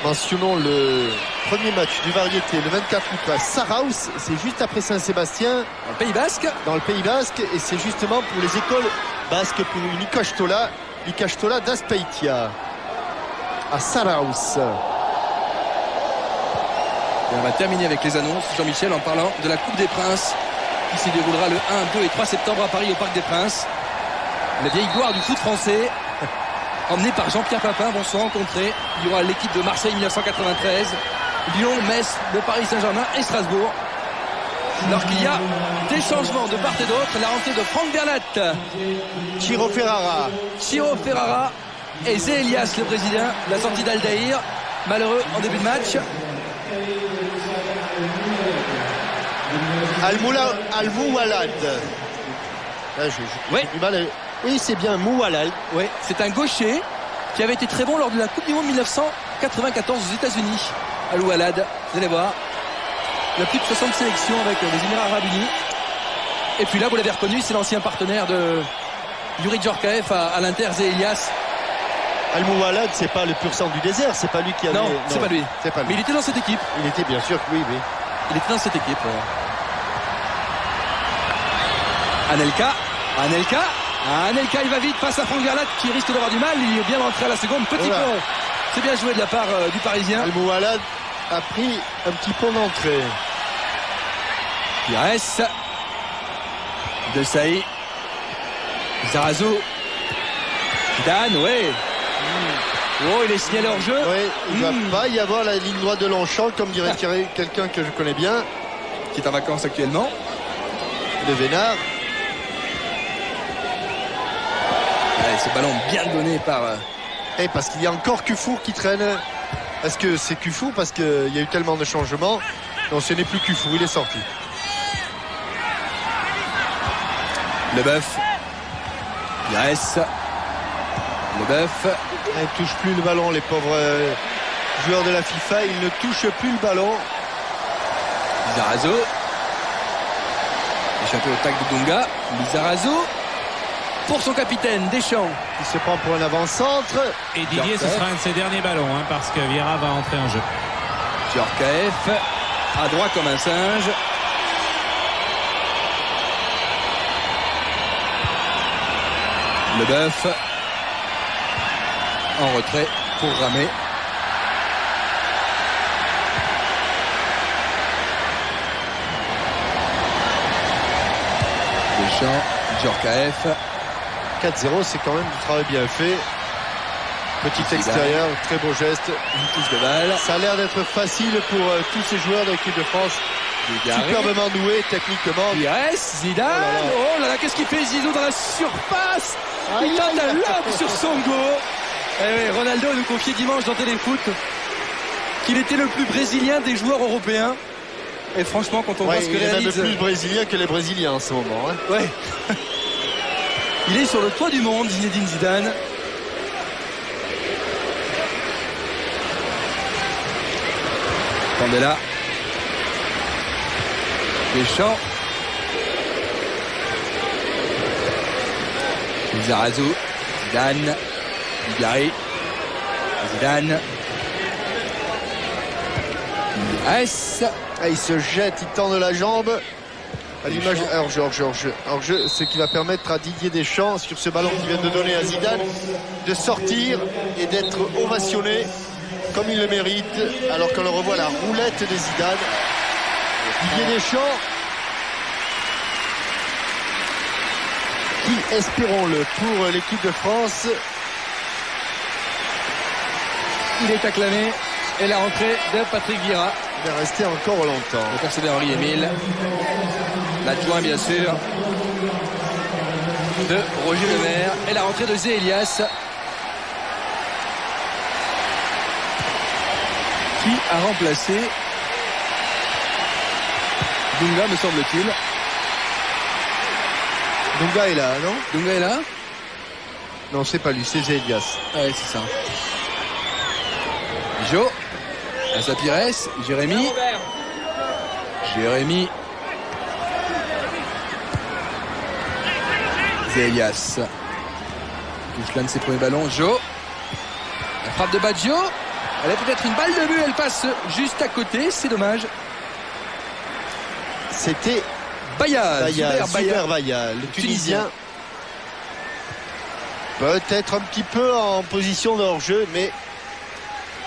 mentionnons le premier match du Variété, le 24 août à Saraus, c'est juste après Saint-Sébastien, Dans le Pays Basque. dans le Pays Basque, et c'est justement pour les écoles basques, pour une Ikastola d'Azpeitia, à Saraus. Et on va terminer avec les annonces, Jean-Michel, en parlant de la Coupe des Princes qui se déroulera le 1, 2 et 3 septembre à Paris au Parc des Princes. La vieille gloire du foot français, emmenée par Jean-Pierre Papin, vont se rencontrer. Il y aura l'équipe de Marseille 1993, Lyon, Metz, le Paris Saint-Germain et Strasbourg. Alors qu'il y a des changements de part et d'autre, la rentrée de Franck Bernat, Ciro Ferrara et Zé Elias, le Brésilien, la sortie d'Aldaïr, malheureux en début de match. Al-Moualad. Oui. Oui, c'est bien Moualad. Oui, c'est un gaucher qui avait été très bon lors de la Coupe du Monde 1994 aux États-Unis. Al-Oualad, vous allez voir. Il a plus de 60 sélections avec les Émirats Arabes Unis. Et puis là, vous l'avez reconnu, c'est l'ancien partenaire de Yuri Djorkaeff à l'Inter, Zé Elias. Al-Moualad, c'est pas le pur sang du désert, c'est pas lui qui a. Non, c'est pas lui. C'est pas lui. Mais il était dans cette équipe. Il était bien sûr que oui. Il était dans cette équipe. Anelka, il va vite face à Franck Bernat qui risque d'avoir du mal. Il est bien rentré à la seconde. Petit pont. C'est bien joué de la part du Parisien. Al-Moualad a pris un petit pont d'entrée. Pires. De Saï. Zarazu. Dan, ouais. Oh, il est signalé hors jeu. Oui, il va pas y avoir la ligne droite de Longchamp, comme dirait quelqu'un que je connais bien. Qui est en vacances actuellement. De Vénard. Ouais, ce ballon bien donné par... Et parce qu'il y a encore Kufour qui traîne. Est-ce que c'est Kufour parce qu'il y a eu tellement de changements? Non, ce n'est plus Kufour, il est sorti. Leboeuf. Pires. Leboeuf. Il ne touche plus le ballon, les pauvres joueurs de la FIFA. Ils ne touchent plus le ballon. Lizarazu. Échappé au tac de Dunga. Lizarazu. Pour son capitaine, Deschamps. Il se prend pour un avant-centre. Et Didier, ce sera un de ses derniers ballons, parce que Vieira va entrer en jeu. Djorkaeff. À droit comme un singe. Leboeuf. En retrait pour Ramé. Deschamps, Djorkaeff. 4-0, c'est quand même du travail bien fait. Petit extérieur, très beau geste. Une touche de balle. Ça a l'air d'être facile pour tous ces joueurs de l'équipe de France. Superbement doués techniquement. Yes, Zidane. Oh là là, qu'est-ce qu'il fait Zizou dans la surface? Il tente un lob sur Songo. Eh oui, Ronaldo nous confiait dimanche dans Téléfoot qu'il était le plus brésilien des joueurs européens. Et franchement, quand on voit ce que réalise... Il est même plus brésilien que les Brésiliens en ce moment. Ouais. Il est sur le toit du monde, Zinedine Zidane. Candela. Deschamps. Lizarazu. Zidane. Dugarry. Zidane. Yes. Il se jette, il tend de la jambe. À l'image hors-jeu, ce qui va permettre à Didier Deschamps, sur ce ballon qu'il vient de donner à Zidane, de sortir et d'être ovationné comme il le mérite, alors qu'on le revoit la roulette de Zidane. Didier Deschamps, qui, espérons-le, pour l'équipe de France. Il est acclamé. Et la rentrée de Patrick Vieira. Il va rester encore longtemps. Le percé d'Henri-Émile. L'adjoint, bien sûr, de Roger Lemaire. Et la rentrée de Zé Elias. Qui a remplacé Dunga, me semble-t-il. Dunga est là, non? Dunga est là? Non, c'est pas lui, c'est Zé Elias. Ah ouais, c'est ça. Jo. Assa Pires. Jérémy. Elias. Touche l'un de ses premiers ballons. Jo. La frappe de Baggio. Elle a peut-être une balle de but. Elle passe juste à côté. C'est dommage. C'était Baya. Super Baya, le Tunisien. Peut-être un petit peu en position de hors-jeu, mais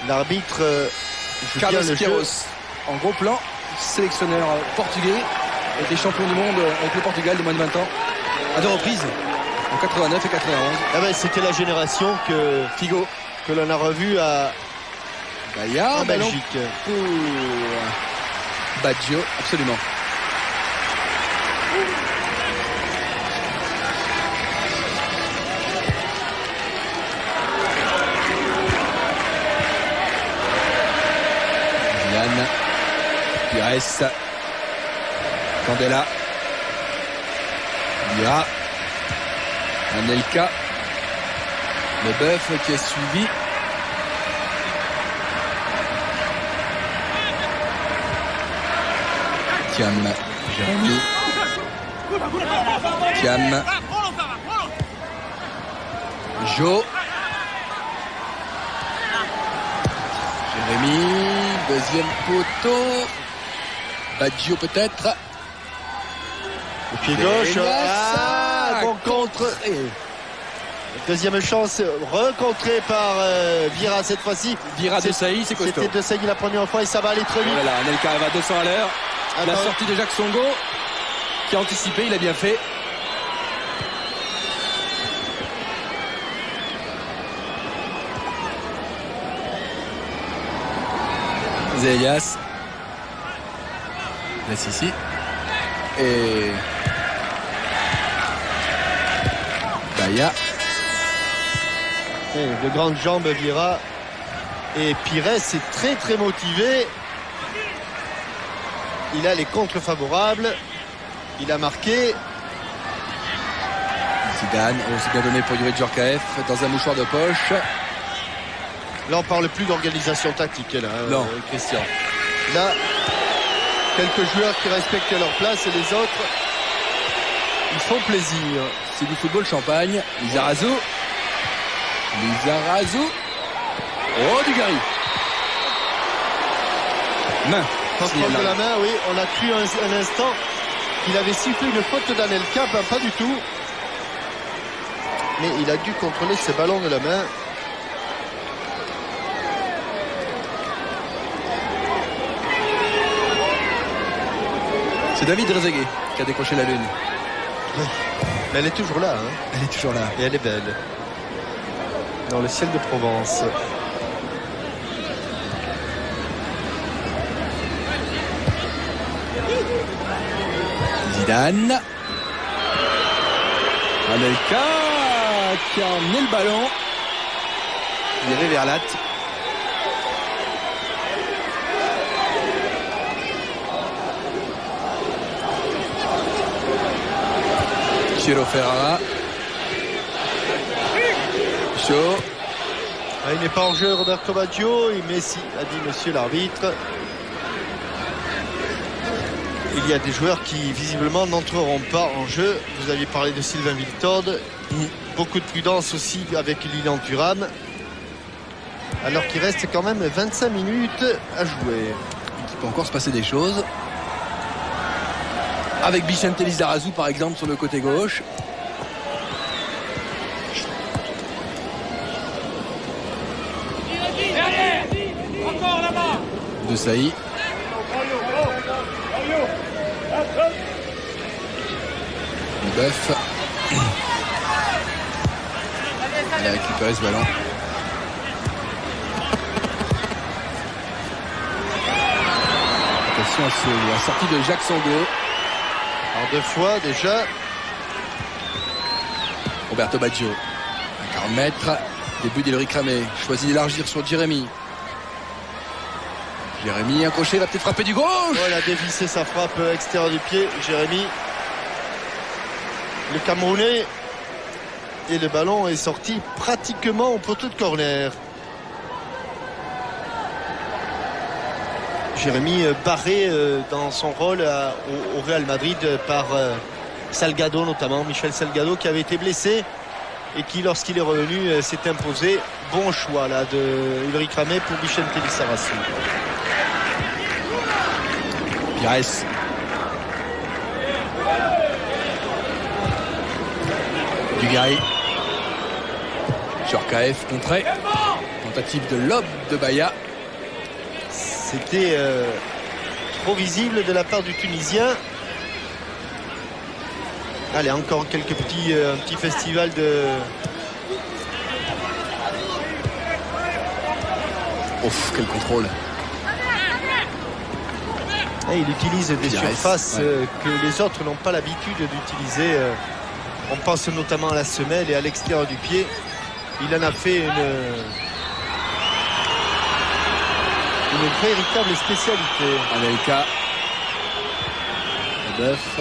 l'arbitre joue Carlos bien le jeu. Queiroz, en gros plan, sélectionneur portugais, était champion du monde avec le Portugal de moins de 20 ans, à 2 reprises, en 89 et 91. Ah ben, c'était la génération que Figo, que l'on a revu à Baya, en ballon Belgique. pour Baggio, absolument. Yann, Pires, Candela, Mira, Anelka, Leboeuf qui est suivi. Thiam, Jérémy, Thiam, Jo, Jérémy, deuxième poteau, Baggio peut-être. Le pied gauche. Ah, Bon contre. Deuxième chance recontrée par Vira cette fois-ci. Vira de Saï, c'est costaud. C'était de Saï la première fois et ça va aller très vite. Voilà, Anelka va à 200 à l'heure. La Attends. sortie de Jacques Songo qui a anticipé, il a bien fait. Zélias. Laisse ici. Et Baya. Et de grandes jambes Vira. Et Pires est très très motivé. Il a les contres favorables. Il a marqué. Zidane, c'est bien donné pour Yuri Djorkaeff dans un mouchoir de poche. Là on parle plus d'organisation tactique là, Non. Christian. Là, quelques joueurs qui respectent leur place et les autres, ils font plaisir. C'est du football champagne. Lizarazu. Oh, Dugarry. Main. Contrôle de la main, oui. On a cru un instant qu'il avait sifflé une faute d'Anelka, ben, pas du tout. Mais il a dû contrôler ce ballon de la main. C'est David Trezeguet qui a décroché la lune. Mais elle est toujours là, hein. Elle est toujours là. Et elle est belle. Dans le ciel de Provence. Zidane. Anelka qui a emmené le ballon. Viré vers Latte. Chiro Ferrara. Chaud. Ah, il n'est pas en jeu Roberto Baggio, mais si, a dit monsieur l'arbitre. Il y a des joueurs qui visiblement n'entreront pas en jeu. Vous aviez parlé de Sylvain Wiltord. Beaucoup de prudence aussi avec Lilian Thuram. Alors qu'il reste quand même 25 minutes à jouer. Il peut encore se passer des choses. Avec Vicente Lizarazu par exemple sur le côté gauche. Encore là-bas. De Saï. Leboeuf. Il a récupéré ce ballon. Attention à la sortie de Jacques Songo. Alors 2 fois déjà. Roberto Baggio. À 40 mètres. Début d'Elric Ramé. Choisit d'élargir sur Jérémy. Jérémy, un crochet, va peut-être frapper du gauche. Oh, il a dévissé sa frappe extérieure du pied, Jérémy. Le Camerounais. Et le ballon est sorti pratiquement au poteau de corner. Jérémy barré dans son rôle au Real Madrid par Salgado notamment, Michel Salgado qui avait été blessé et qui lorsqu'il est revenu s'est imposé. Bon choix là de Ulrich Ramé pour Vicente Lizarazu. Pires. Dugarry. Djorkaeff contré. Tentative de lob de Baya. C'était trop visible de la part du Tunisien. Allez, encore quelques un petit festival de... Ouf, quel contrôle. Et il utilise des Pires, surfaces ouais. que les autres n'ont pas l'habitude d'utiliser. On pense notamment à la semelle et à l'extérieur du pied. Il en a fait une véritable spécialité. Anelka. Leboeuf.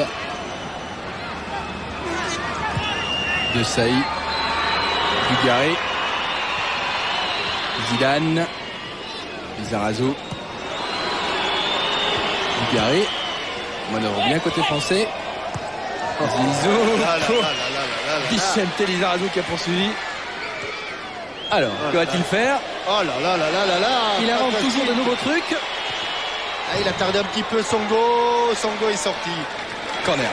De Saï. Dugarry. Zidane. Lizarazu. Dugarry. Manœuvre bien côté français. Zizou. Vicente Lizarazu qui a poursuivi. Alors, que va-t-il faire? Oh là là là là là là. Il invente toujours de nouveaux trucs. Il a tardé un petit peu Songo. Songo est sorti. Corner.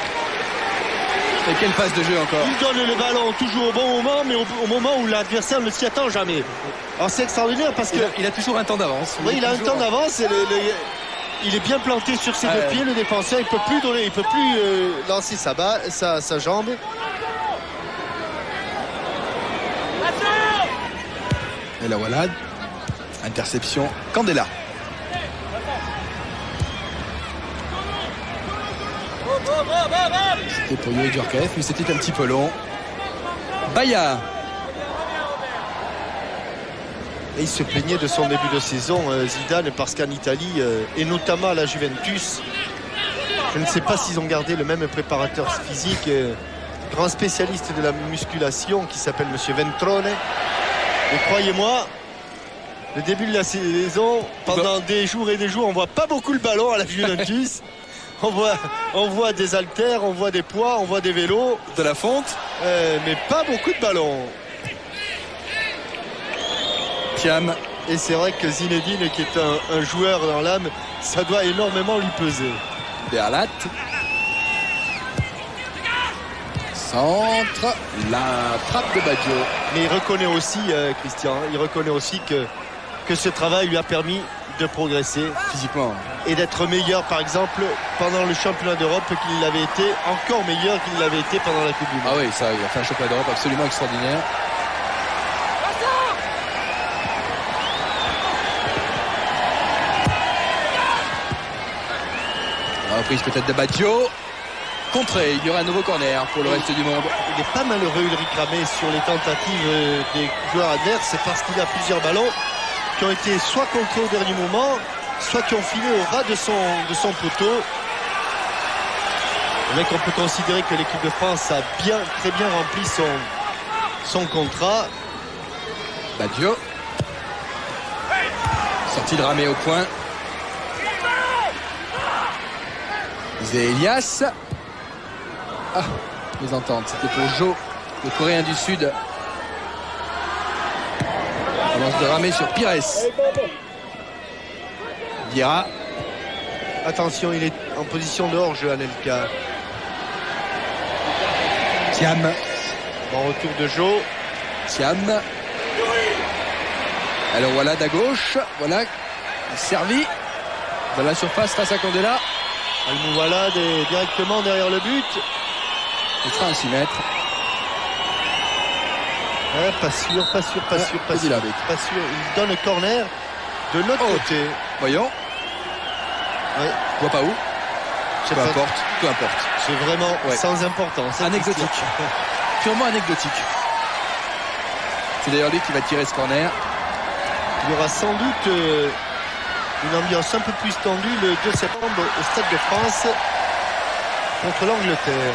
Et quelle passe de jeu encore. Il donne le ballon toujours au bon moment, mais au moment où l'adversaire ne s'y attend jamais. Alors c'est extraordinaire parce que... Il a toujours un temps d'avance. Oui, il a un temps d'avance et il est bien planté sur ses deux pieds, le défenseur. Il ne peut plus lancer sa jambe. Et la voilà. Interception. Candela. C'était pour Yuri Djorkaeff, mais c'était un petit peu long. Baya. Et il se plaignait de son début de saison, Zidane, parce qu'en Italie, et notamment à la Juventus, je ne sais pas s'ils ont gardé le même préparateur physique, grand spécialiste de la musculation qui s'appelle Monsieur Ventrone. Et croyez-moi, le début de la saison, pendant des jours et des jours, on voit pas beaucoup le ballon à la Juventus. On voit des haltères, on voit des poids, on voit des vélos. De la fonte. Mais pas beaucoup de ballons. Thiam. Et c'est vrai que Zinedine, qui est un joueur dans l'âme, ça doit énormément lui peser. Berlat. Centre. La frappe de Baggio. Mais il reconnaît aussi, Christian, il reconnaît aussi que ce travail lui a permis de progresser Physiquement. et d'être meilleur, par exemple, pendant le championnat d'Europe qu'il l'avait été, encore meilleur qu'il l'avait été pendant la Coupe du Monde. Ah oui, ça, il a fait un championnat d'Europe absolument extraordinaire. La reprise peut-être de Baggio. Contré, il y aura un nouveau corner pour le reste du monde. Il n'est pas malheureux, Ulrich Ramé, sur les tentatives des joueurs adverses. C'est parce qu'il a plusieurs ballons qui ont été soit contrés au dernier moment, soit qui ont filé au ras de son poteau. Le mec, on peut considérer que l'équipe de France a très bien rempli son contrat. Baggio. Sortie de Ramé au point. Zélias. Ah, mésentente. C'était pour Jo, le Coréen du Sud. Lance de Ramé sur Pires. Dira. Attention, il est en position de hors-jeu, Anelka. Thiam. Bon retour de Jo. Thiam. Alors voilà d'à gauche. Voilà. Servi. Dans la surface face à Candela. Al-Mouwalad est directement derrière le but. Il sera à 6 mètres. Ouais, pas sûr. Pas sûr. Pas sûr. Il donne le corner de l'autre côté. Voyons. Ouais. Je vois pas où. Peu importe. C'est vraiment sans importance. Anecdotique. Purement anecdotique. C'est d'ailleurs lui qui va tirer ce corner. Il y aura sans doute une ambiance un peu plus tendue le 2 septembre au Stade de France contre l'Angleterre.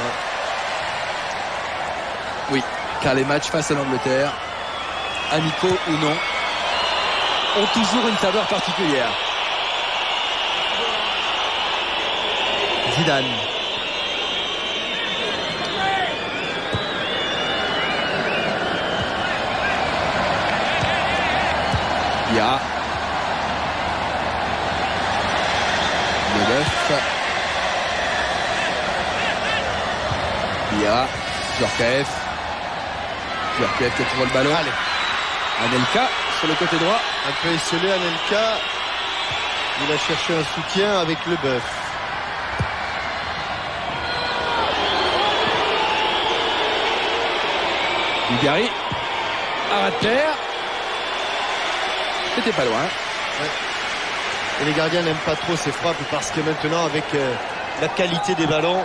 Oui, car les matchs face à l'Angleterre, amicaux ou non, ont toujours une saveur particulière. Zidane. Vieira. Leboeuf. Vieira. Djorkaeff. Djorkaeff qui a toujours le ballon. Allez. Anelka sur le côté droit. Un peu esselé, Anelka. Il a cherché un soutien avec Leboeuf. Bulgarie. À ras de terre. C'était pas loin. Et les gardiens n'aiment pas trop ces frappes parce que maintenant, avec la qualité des ballons,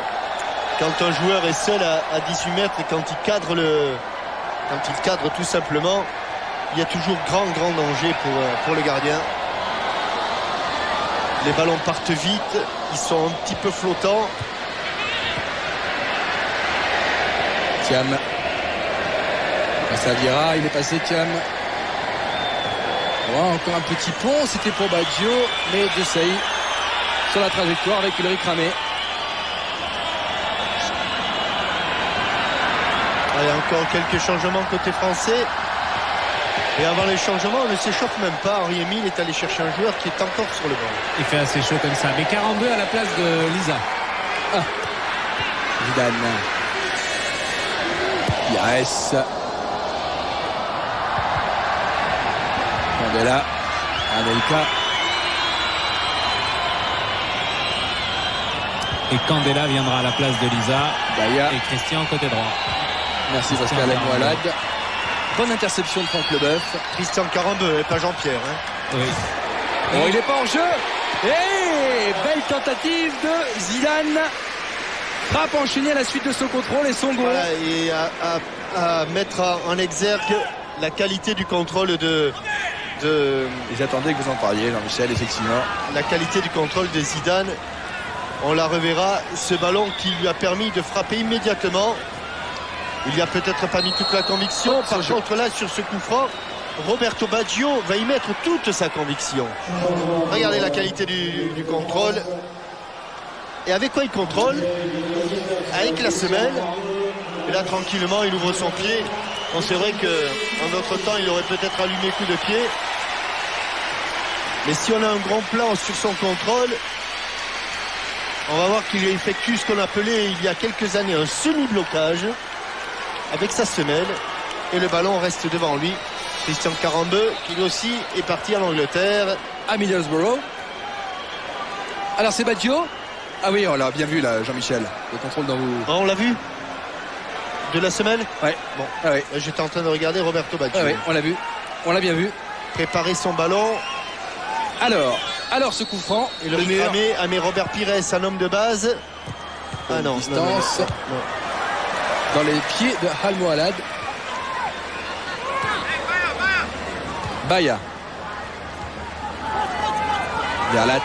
quand un joueur est seul à 18 mètres et quand il cadre tout simplement, il y a toujours grand danger pour le gardien. Les ballons partent vite, ils sont un petit peu flottants. Thiam. Face à Vieira, il est passé Thiam. Ouais, encore un petit pont, c'était pour Baggio, mais De Sailly sur la trajectoire avec Ulrich Ramé. Il y a encore quelques changements côté français. Et avant les changements, on ne s'échauffe même pas. Henri Émile est allé chercher un joueur qui est encore sur le banc. Il fait assez chaud comme ça. Mais 42 à la place de Lisa. Zidane. Pires. Candela. Anelka. Et Candela viendra à la place de Lisa. Baya. Et Christian côté droit. Merci Pascal Almohalad. Bonne interception de Franck Leboeuf. Christian Carambeu et pas Jean-Pierre. Oui. Bon, il n'est pas en jeu. Et belle tentative de Zidane. Frappe enchaînée à la suite de son contrôle et son goal. Voilà, et à mettre en exergue la qualité du contrôle de J'attendais que vous en parliez, Jean-Michel, effectivement. la qualité du contrôle de Zidane. On la reverra. Ce ballon qui lui a permis de frapper immédiatement. Il n'y a peut-être pas mis toute la conviction. Par contre, là, sur ce coup franc, Roberto Baggio va y mettre toute sa conviction. Regardez la qualité du contrôle. Et avec quoi il contrôle? Avec la semelle. Et là, tranquillement, il ouvre son pied. Bon, c'est vrai qu'en d'autres temps, il aurait peut-être allumé coup de pied. Mais si on a un grand plan sur son contrôle, on va voir qu'il effectue ce qu'on appelait il y a quelques années un semi-blocage avec sa semelle. Et le ballon reste devant lui. Christian Carambeu, qui lui aussi est parti en Angleterre. À Middlesbrough. Alors c'est Baggio. Ah oui, on l'a bien vu là, Jean-Michel. Le contrôle dans vous. On l'a vu de la semelle. Ouais. Bon, Ah ouais. j'étais en train de regarder Roberto Baggio. Ah ouais, on l'a vu. On l'a bien vu. Préparer son ballon. Alors ce coup franc. Et le mur. Amé Robert Pires, un homme de base. Ah non, Distance. non. Dans les pieds de Almohalad. Baya. Verlat.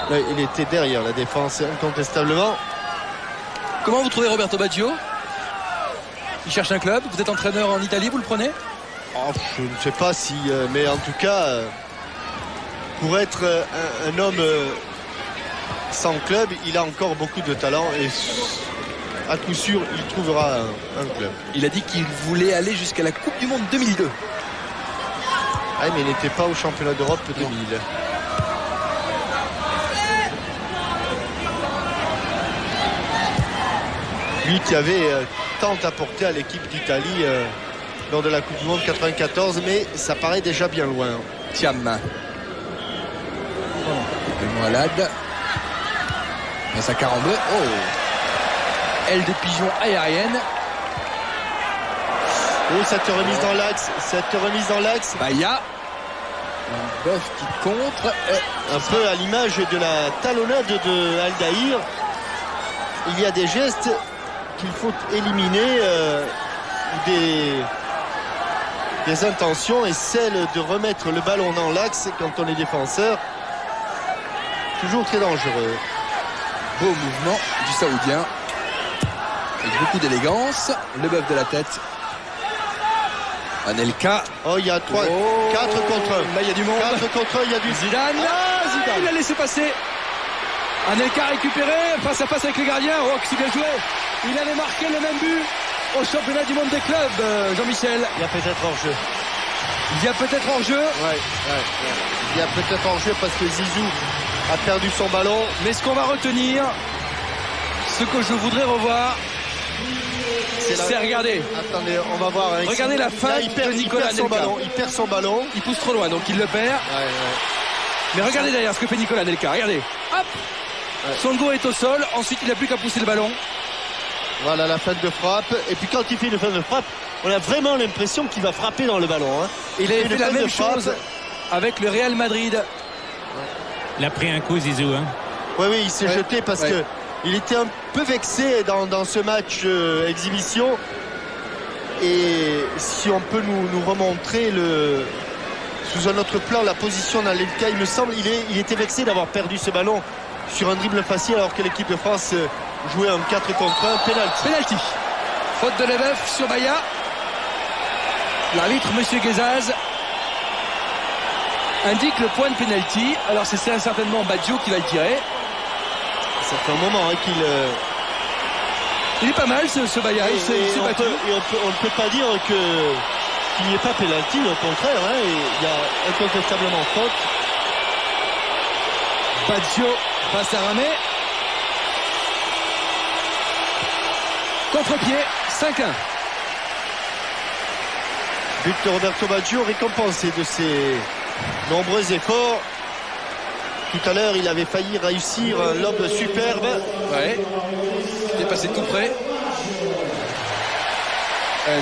Là, il était derrière la défense, incontestablement. Comment vous trouvez Roberto Baggio? Il cherche un club. Vous êtes entraîneur en Italie, vous le prenez? Oh, je ne sais pas si, mais en tout cas, pour être un homme sans club, il a encore beaucoup de talent et à coup sûr, il trouvera un club. Il a dit qu'il voulait aller jusqu'à la Coupe du Monde 2002. Ah, mais il n'était pas au championnat d'Europe 2000. Lui qui avait tant apporté à l'équipe d'Italie lors de la Coupe du Monde 94, mais ça paraît déjà bien loin. Thiam. Almohalad. Face à Carambeu. Oh. Aile de pigeon aérienne. Oh, cette remise dans l'axe. Baya. Un bœuf qui contre. Un peu à l'image de la talonnade de Aldaïr. Il y a des gestes qu'il faut éliminer, des intentions, et celle de remettre le ballon dans l'axe quand on est défenseur, toujours très dangereux. Beau mouvement du Saoudien. Avec beaucoup d'élégance. Le bœuf de la tête. Anelka. Oh, il y a 4 contre 1. Là, il y a du monde. 4 contre 1, il y a du Zidane. Zidane. Il a laissé passer. Anelka récupéré face à face avec les gardiens. Oh, c'est bien joué. Il avait marqué le même but au championnat du monde des clubs, Jean-Michel. Il y a peut-être hors-jeu. Il y a peut-être hors-jeu. Ouais. Il y a peut-être hors-jeu parce que Zizou a perdu son ballon. Mais ce qu'on va retenir, ce que je voudrais revoir, c'est regarder. Attendez, on va voir. Hein, Regardez la fin de Nicolas Anelka. Il perd son ballon. Il pousse trop loin, donc il le perd. Ouais. Mais regardez derrière ce que fait Nicolas Anelka. Regardez. Hop. Songo est au sol. Ensuite, il n'a plus qu'à pousser le ballon. Voilà la fin de frappe. Et puis quand il fait une fin de frappe, on a vraiment l'impression qu'il va frapper dans le ballon. Hein. Il avait fait la même chose avec le Real Madrid. Il a pris un coup, Zizou. Hein. Oui, il s'est jeté parce que il était un peu vexé dans ce match exhibition. Et si on peut nous remontrer sous un autre plan la position d'Anelka, il me semble il était vexé d'avoir perdu ce ballon sur un dribble facile alors que l'équipe de France jouait un 4 contre 1. Penalty. Faute de Leboeuf sur Baya. L'arbitre, monsieur Guezaz, indique le point de penalty. Alors c'est certainement Baggio qui va le tirer. Ça fait un moment qu'il... Il est pas mal ce Baya. Il s'est battu. On ne peut pas dire qu'il n'y ait pas penalty, au contraire. Hein, il y a incontestablement faute. Baggio passe à Ramé. Contre-pied, 5-1. But de Roberto Baggio récompensé de ses nombreux efforts. Tout à l'heure, il avait failli réussir un lob superbe. Ouais. Il est passé tout près.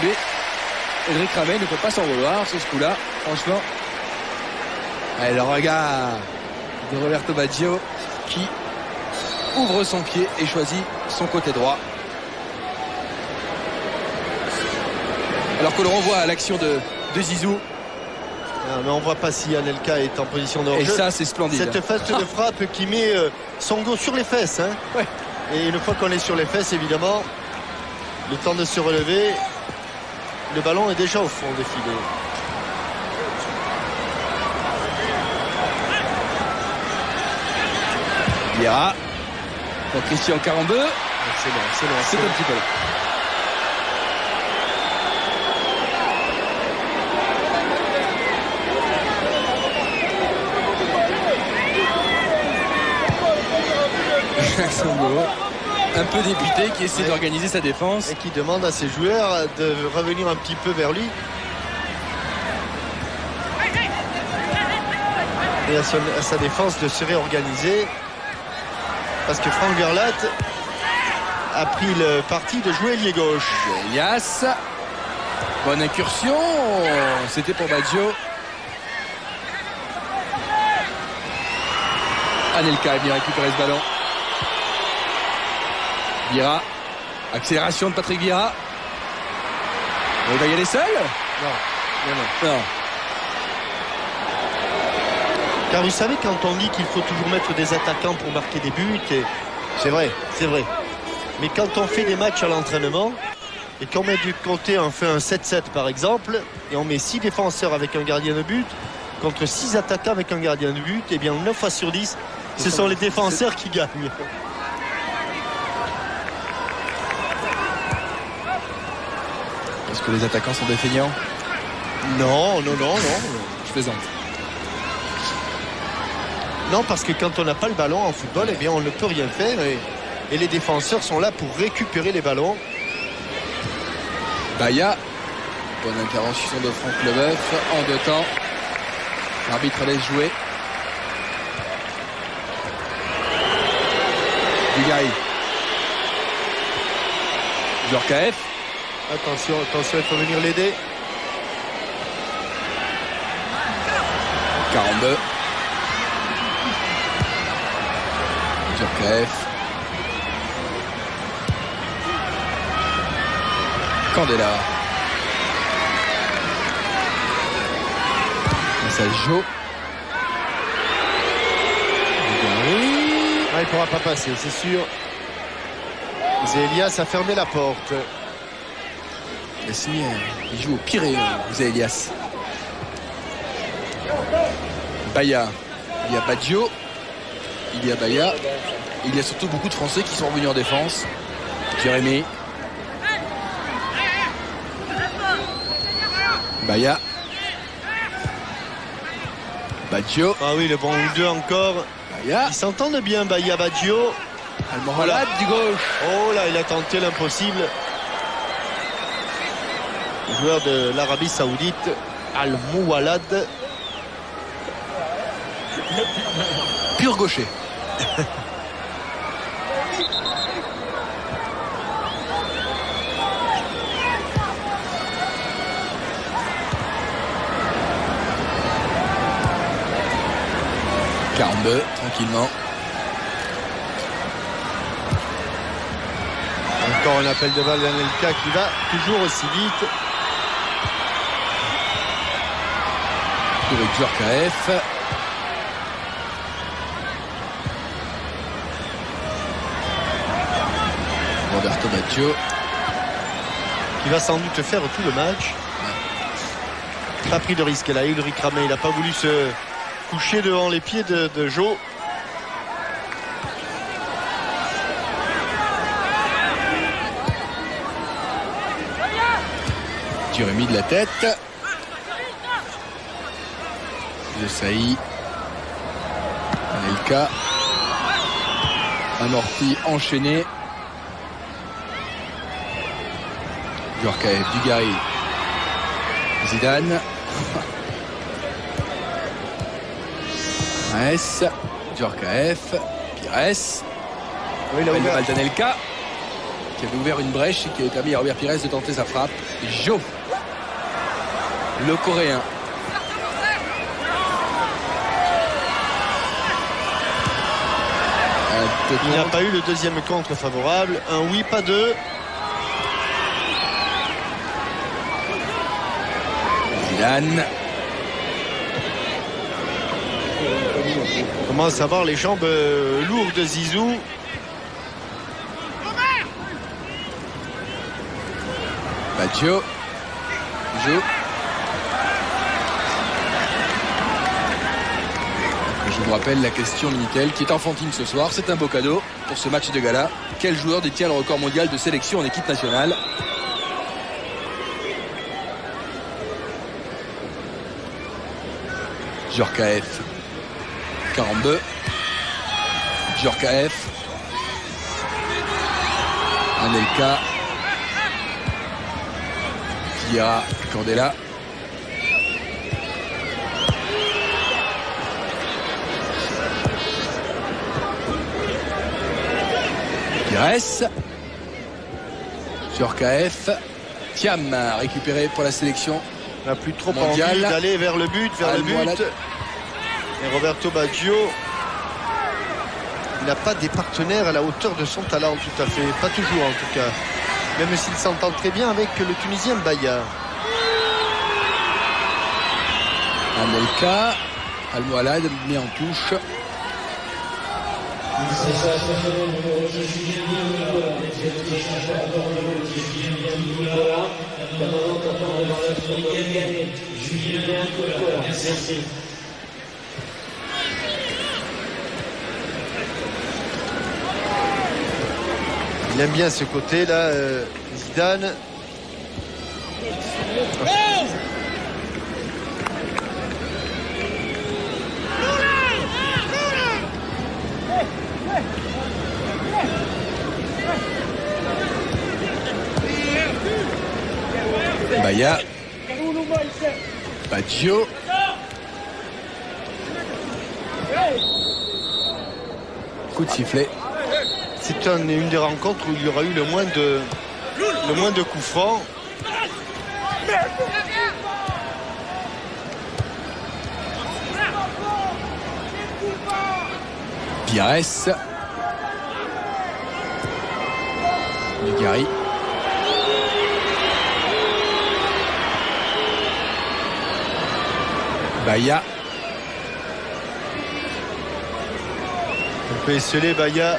Lui, Édric Ramé ne peut pas s'en vouloir sur ce coup-là, franchement. Allez, le regard de Roberto Baggio qui ouvre son pied et choisit son côté droit. Alors que l'on renvoie à l'action de Zizou. Mais on ne voit pas si Anelka est en position de hors-jeu. Et ça, c'est splendide. Cette fête de frappe qui met Songo sur les fesses. Hein. Ouais. Et une fois qu'on est sur les fesses, évidemment, le temps de se relever, le ballon est déjà au fond des filets. Vieira pour Christian Carambeu. C'est un petit peu là. Songo, un peu débuté, qui essaie d'organiser sa défense et qui demande à ses joueurs de revenir un petit peu vers lui et à sa défense de se réorganiser parce que Franck Verlat a pris le parti de jouer ailier gauche. Elias, bonne incursion, c'était pour Baggio. Anelka a bien récupéré ce ballon. Vieira, accélération de Patrick Vieira. Il va y aller seul? Non. Car vous savez, quand on dit qu'il faut toujours mettre des attaquants pour marquer des buts, c'est vrai. Mais quand on fait des matchs à l'entraînement et qu'on met du côté, on fait un 7-7 par exemple, et on met 6 défenseurs avec un gardien de but contre 6 attaquants avec un gardien de but, et bien 9 fois sur 10, ce sont les défenseurs qui gagnent. Est-ce que les attaquants sont des feignants? Non. Je plaisante. Non, parce que quand on n'a pas le ballon en football, eh bien on ne peut rien faire et les défenseurs sont là pour récupérer les ballons. Baya, bonne intervention de Franck Leboeuf en 2 temps. L'arbitre laisse jouer. Dugarry. Djorkaeff. Attention, il faut venir l'aider. Carambeu. Djorkaeff. Candela. Ça joue. Il ne pourra pas passer, c'est sûr. Zélias a fermé la porte. Il joue au Pirée, Elias. Baya. Il y a Baggio. Il y a Baya. Il y a surtout beaucoup de Français qui sont revenus en défense. Jérémy. Baya. Baggio. Ah oui, le bon 2 encore. Baya. Ils s'entendent bien, Baya, Baggio. Almohalad du gauche. Oh là, il a tenté l'impossible. Le joueur de l'Arabie Saoudite, Al-Moualad. Pur gaucher. Tranquillement. Encore un appel de balle d'Anelka qui va toujours aussi vite. Avec Djorkaeff. Roberto Baggio. Qui va sans doute faire tout le match. Pas pris de risque là, Ulrich Ramé. Il n'a pas voulu se coucher devant les pieds de Joe. Jérémy de la tête. De Saï. Anelka. Amorti enchaîné. Djorkaeff, Dugarry. Zidane. Pires. Djorkaeff. Pires. Oui, il a ouvert. Anelka qui avait ouvert une brèche et qui avait permis à Robert Pires de tenter sa frappe. Jo, le Coréen. Il n'a pas eu le deuxième contre favorable. Un oui, pas deux. Zidane. On commence à voir les jambes lourdes de Zizou. Baggio. Jo. Je vous rappelle la question Minitel qui est enfantine ce soir. C'est un beau cadeau pour ce match de gala. Quel joueur détient le record mondial de sélection en équipe nationale? Djorkaeff. 42. Djorkaeff. Anelka. Kia. Candela. Pires. Djorkaeff. Thiam récupéré pour la sélection. Il n'a plus trop mondiale. envie d'aller vers le but, Et Roberto Baggio, il n'a pas des partenaires à la hauteur de son talent, tout à fait. Pas toujours en tout cas. Même s'il s'entend très bien avec le Tunisien Baya. Anelka. Almohalad mis en touche. Il aime bien ce côté-là, Zidane. Baya. Baggio. Coup de sifflet. C'est une des rencontres où il y aura eu le moins de coups francs. Pires. Dugarry. Baya. On peut esceler Baya.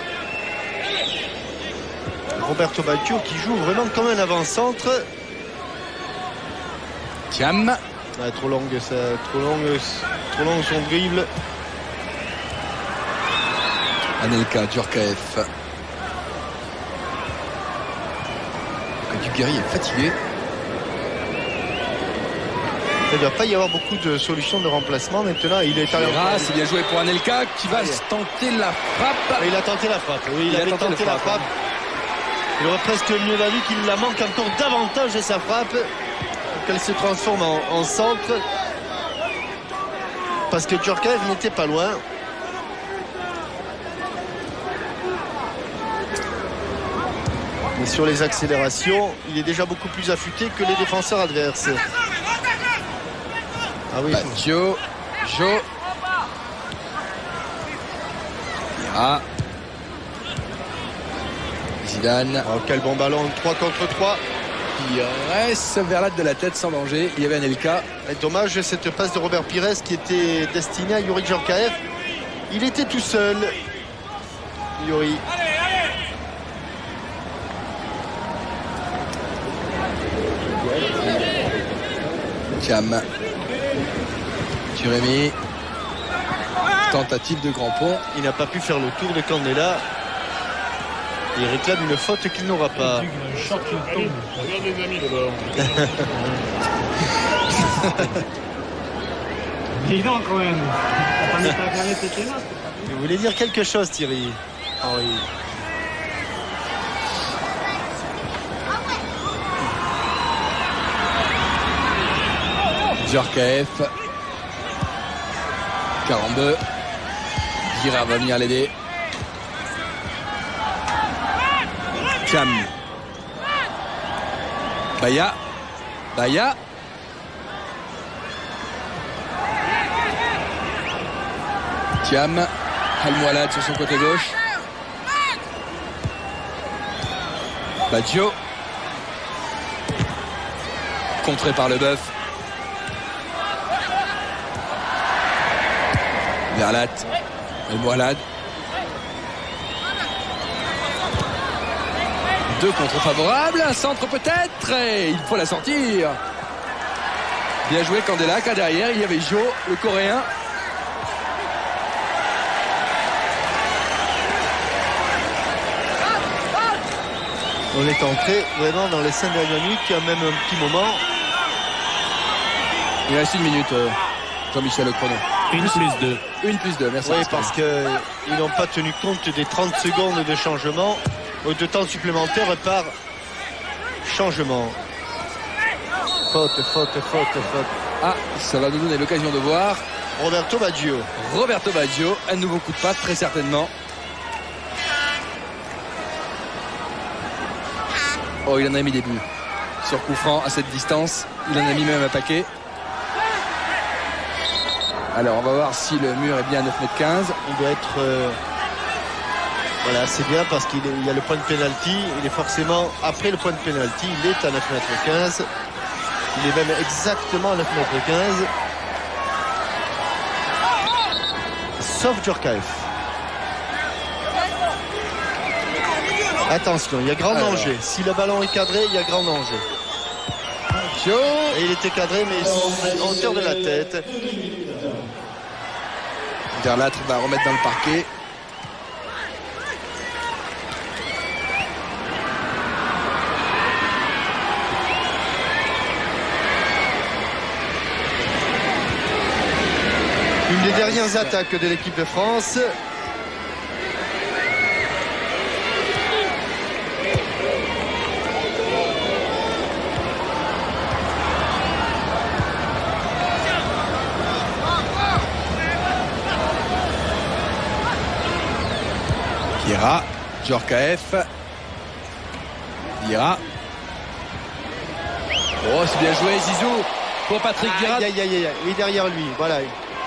Roberto Baggio qui joue vraiment comme un avant-centre. Thiam. Ah, trop long son dribble. Anelka, Djorkaeff. Dugarry est fatigué. Il ne doit pas y avoir beaucoup de solutions de remplacement maintenant. Il est à Guerra, c'est bien joué pour Anelka qui va tenter la frappe. Il a tenté la frappe. Oui, il avait tenté tenté la frappe. Il aurait presque mieux valu qu'il la manque encore davantage de sa frappe pour qu'elle se transforme en centre. Parce que Djorkaeff n'était pas loin. Mais sur les accélérations, il est déjà beaucoup plus affûté que les défenseurs adverses. Ah oui. Jo. Guerra. Zidane. Oh, quel bon ballon, 3 contre 3. Il reste vers l'âte de la tête sans danger. Il y avait Anelka. Et dommage cette passe de Robert Pires qui était destinée à Youri Djorkaeff. Il était tout seul. Youri. Thiam. Thurémy. Tentative de grand pont. Il n'a pas pu faire le tour de Candela. Il réclame une faute qu'il n'aura pas. Dis donc quand même. Vous voulez dire quelque chose, Thierry? Henry. Djorkaeff. 42. Guerra va venir l'aider. Thiam. Baya. Thiam. Al-Moualad sur son côté gauche. Baggio. Contré par le bœuf. Verlat. Al-Moualad. 2 contre favorables, un centre peut-être, et il faut la sortir. Bien joué Candela, car derrière il y avait Jo, le coréen. On est entré vraiment dans les 5 dernières minutes, il y a même un petit moment. Il reste 1 minute, Jean-Michel, le chrono. 1+2. 1+2, merci. Oui, parce qu'ils n'ont pas tenu compte des 30 secondes de changement, ou de temps supplémentaire par changement. Faute. Ah, ça va nous donner l'occasion de voir Roberto Baggio. Un nouveau coup de patte, très certainement. Oh, il en a mis des buts. Sur coup franc, à cette distance, il en a mis même un paquet. Alors, on va voir si le mur est bien à 9,15 m. Il doit être... Voilà, c'est bien parce qu'il y a le point de pénalty. Il est forcément, après le point de pénalty, il est à 9,15 m. Il est même exactement à 9,15 m. Sauf Djorkaeff. Attention, il y a grand danger. Si le ballon est cadré, il y a grand danger. Et il était cadré, mais en hauteur de la tête. Verlat va remettre dans le parquet. Une des dernières attaques de l'équipe de France. Guerra, Djorkaeff. Guerra. Oh, c'est bien joué, Zizou. Pour Patrick Guerra. Il est derrière lui, voilà.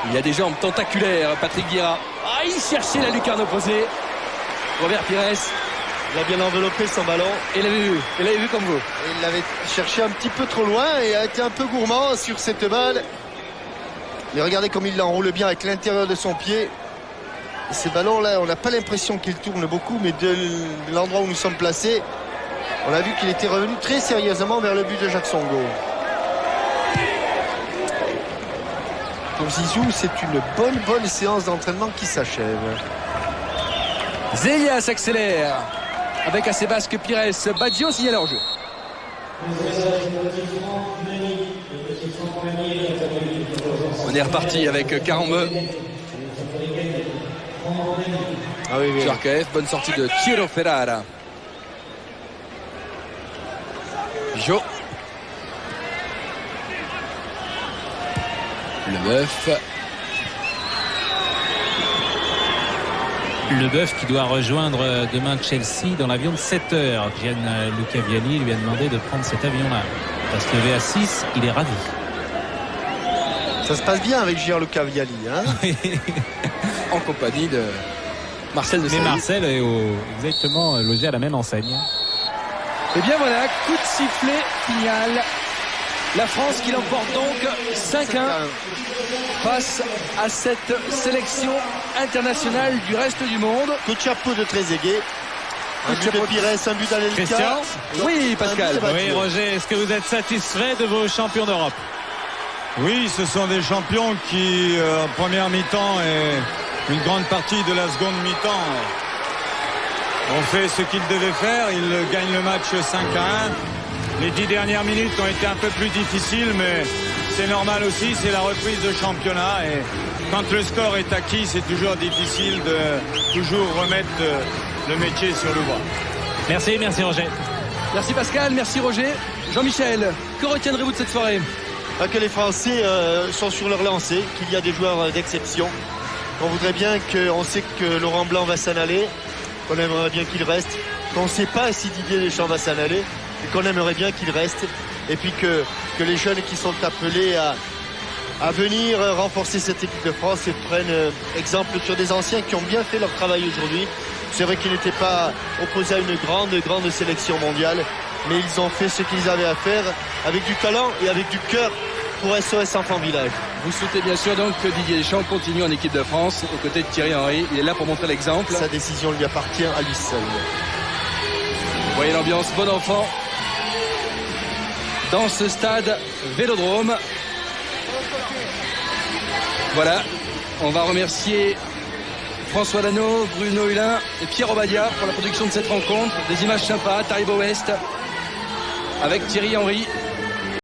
Il a des jambes tentaculaires, Patrick Guerra. Ah, il cherchait la lucarne opposée. Robert Pires. Il a bien enveloppé son ballon. Et il l'avait vu comme vous. Et il l'avait cherché un petit peu trop loin et a été un peu gourmand sur cette balle. Mais regardez comme il l'enroule bien avec l'intérieur de son pied. Et ces ballons-là, on n'a pas l'impression qu'ils tournent beaucoup, mais de l'endroit où nous sommes placés, on a vu qu'il était revenu très sérieusement vers le but de Jacques Songo. Pour Zizou, c'est une bonne séance d'entraînement qui s'achève. Zelia s'accélère avec à ses basques Pires. Baggio signale hors jeu. On est reparti avec Carambeu. Ah oui, oui. Djorkaeff, bonne sortie de Ciro Ferrara. Jo. Leboeuf. Leboeuf qui doit rejoindre demain Chelsea dans l'avion de 7 heures. Gianluca Vialli lui a demandé de prendre cet avion-là. Il va se lever à 6, il est ravi. Ça se passe bien avec Gianluca Vialli, hein. En compagnie de Marcel de Mais Sailly. Marcel est exactement logé à la même enseigne. Et bien voilà, coup de sifflet final. La France qui l'emporte donc 5-1 face à cette sélection internationale du reste du monde. Coup de chapeau de Trezeguet. Un but de Pires, un but d'Anelka. Christian ? Oui, Pascal. Oui, Roger, est-ce que vous êtes satisfait de vos champions d'Europe ? Oui, ce sont des champions qui, en première mi-temps et une grande partie de la seconde mi-temps, ont fait ce qu'ils devaient faire. Ils gagnent le match 5-1. Les 10 dernières minutes ont été un peu plus difficiles, mais c'est normal aussi, c'est la reprise de championnat. Et quand le score est acquis, c'est toujours difficile de toujours remettre le métier sur le voie. Merci Roger. Merci Pascal, merci Roger. Jean-Michel, que retiendrez-vous de cette soirée ? Que les Français sont sur leur lancée, qu'il y a des joueurs d'exception. On voudrait bien on sait que Laurent Blanc va s'en aller, qu'on aimerait bien qu'il reste, qu'on ne sait pas si Didier Deschamps va s'en aller, et qu'on aimerait bien qu'il reste, et puis que les jeunes qui sont appelés à venir renforcer cette équipe de France et prennent exemple sur des anciens qui ont bien fait leur travail aujourd'hui. C'est vrai qu'ils n'étaient pas opposés à une grande sélection mondiale, mais ils ont fait ce qu'ils avaient à faire avec du talent et avec du cœur pour SOS Enfants Village. Vous souhaitez bien sûr donc que Didier Deschamps continue en équipe de France aux côtés de Thierry Henry. Il est là pour montrer l'exemple. Sa décision lui appartient à lui seul. Vous voyez l'ambiance bon enfant dans ce stade Vélodrome. Voilà, on va remercier François Lano, Bruno Hulin et Pierre Obadia pour la production de cette rencontre. Des images sympas, Taribo West avec Thierry Henry.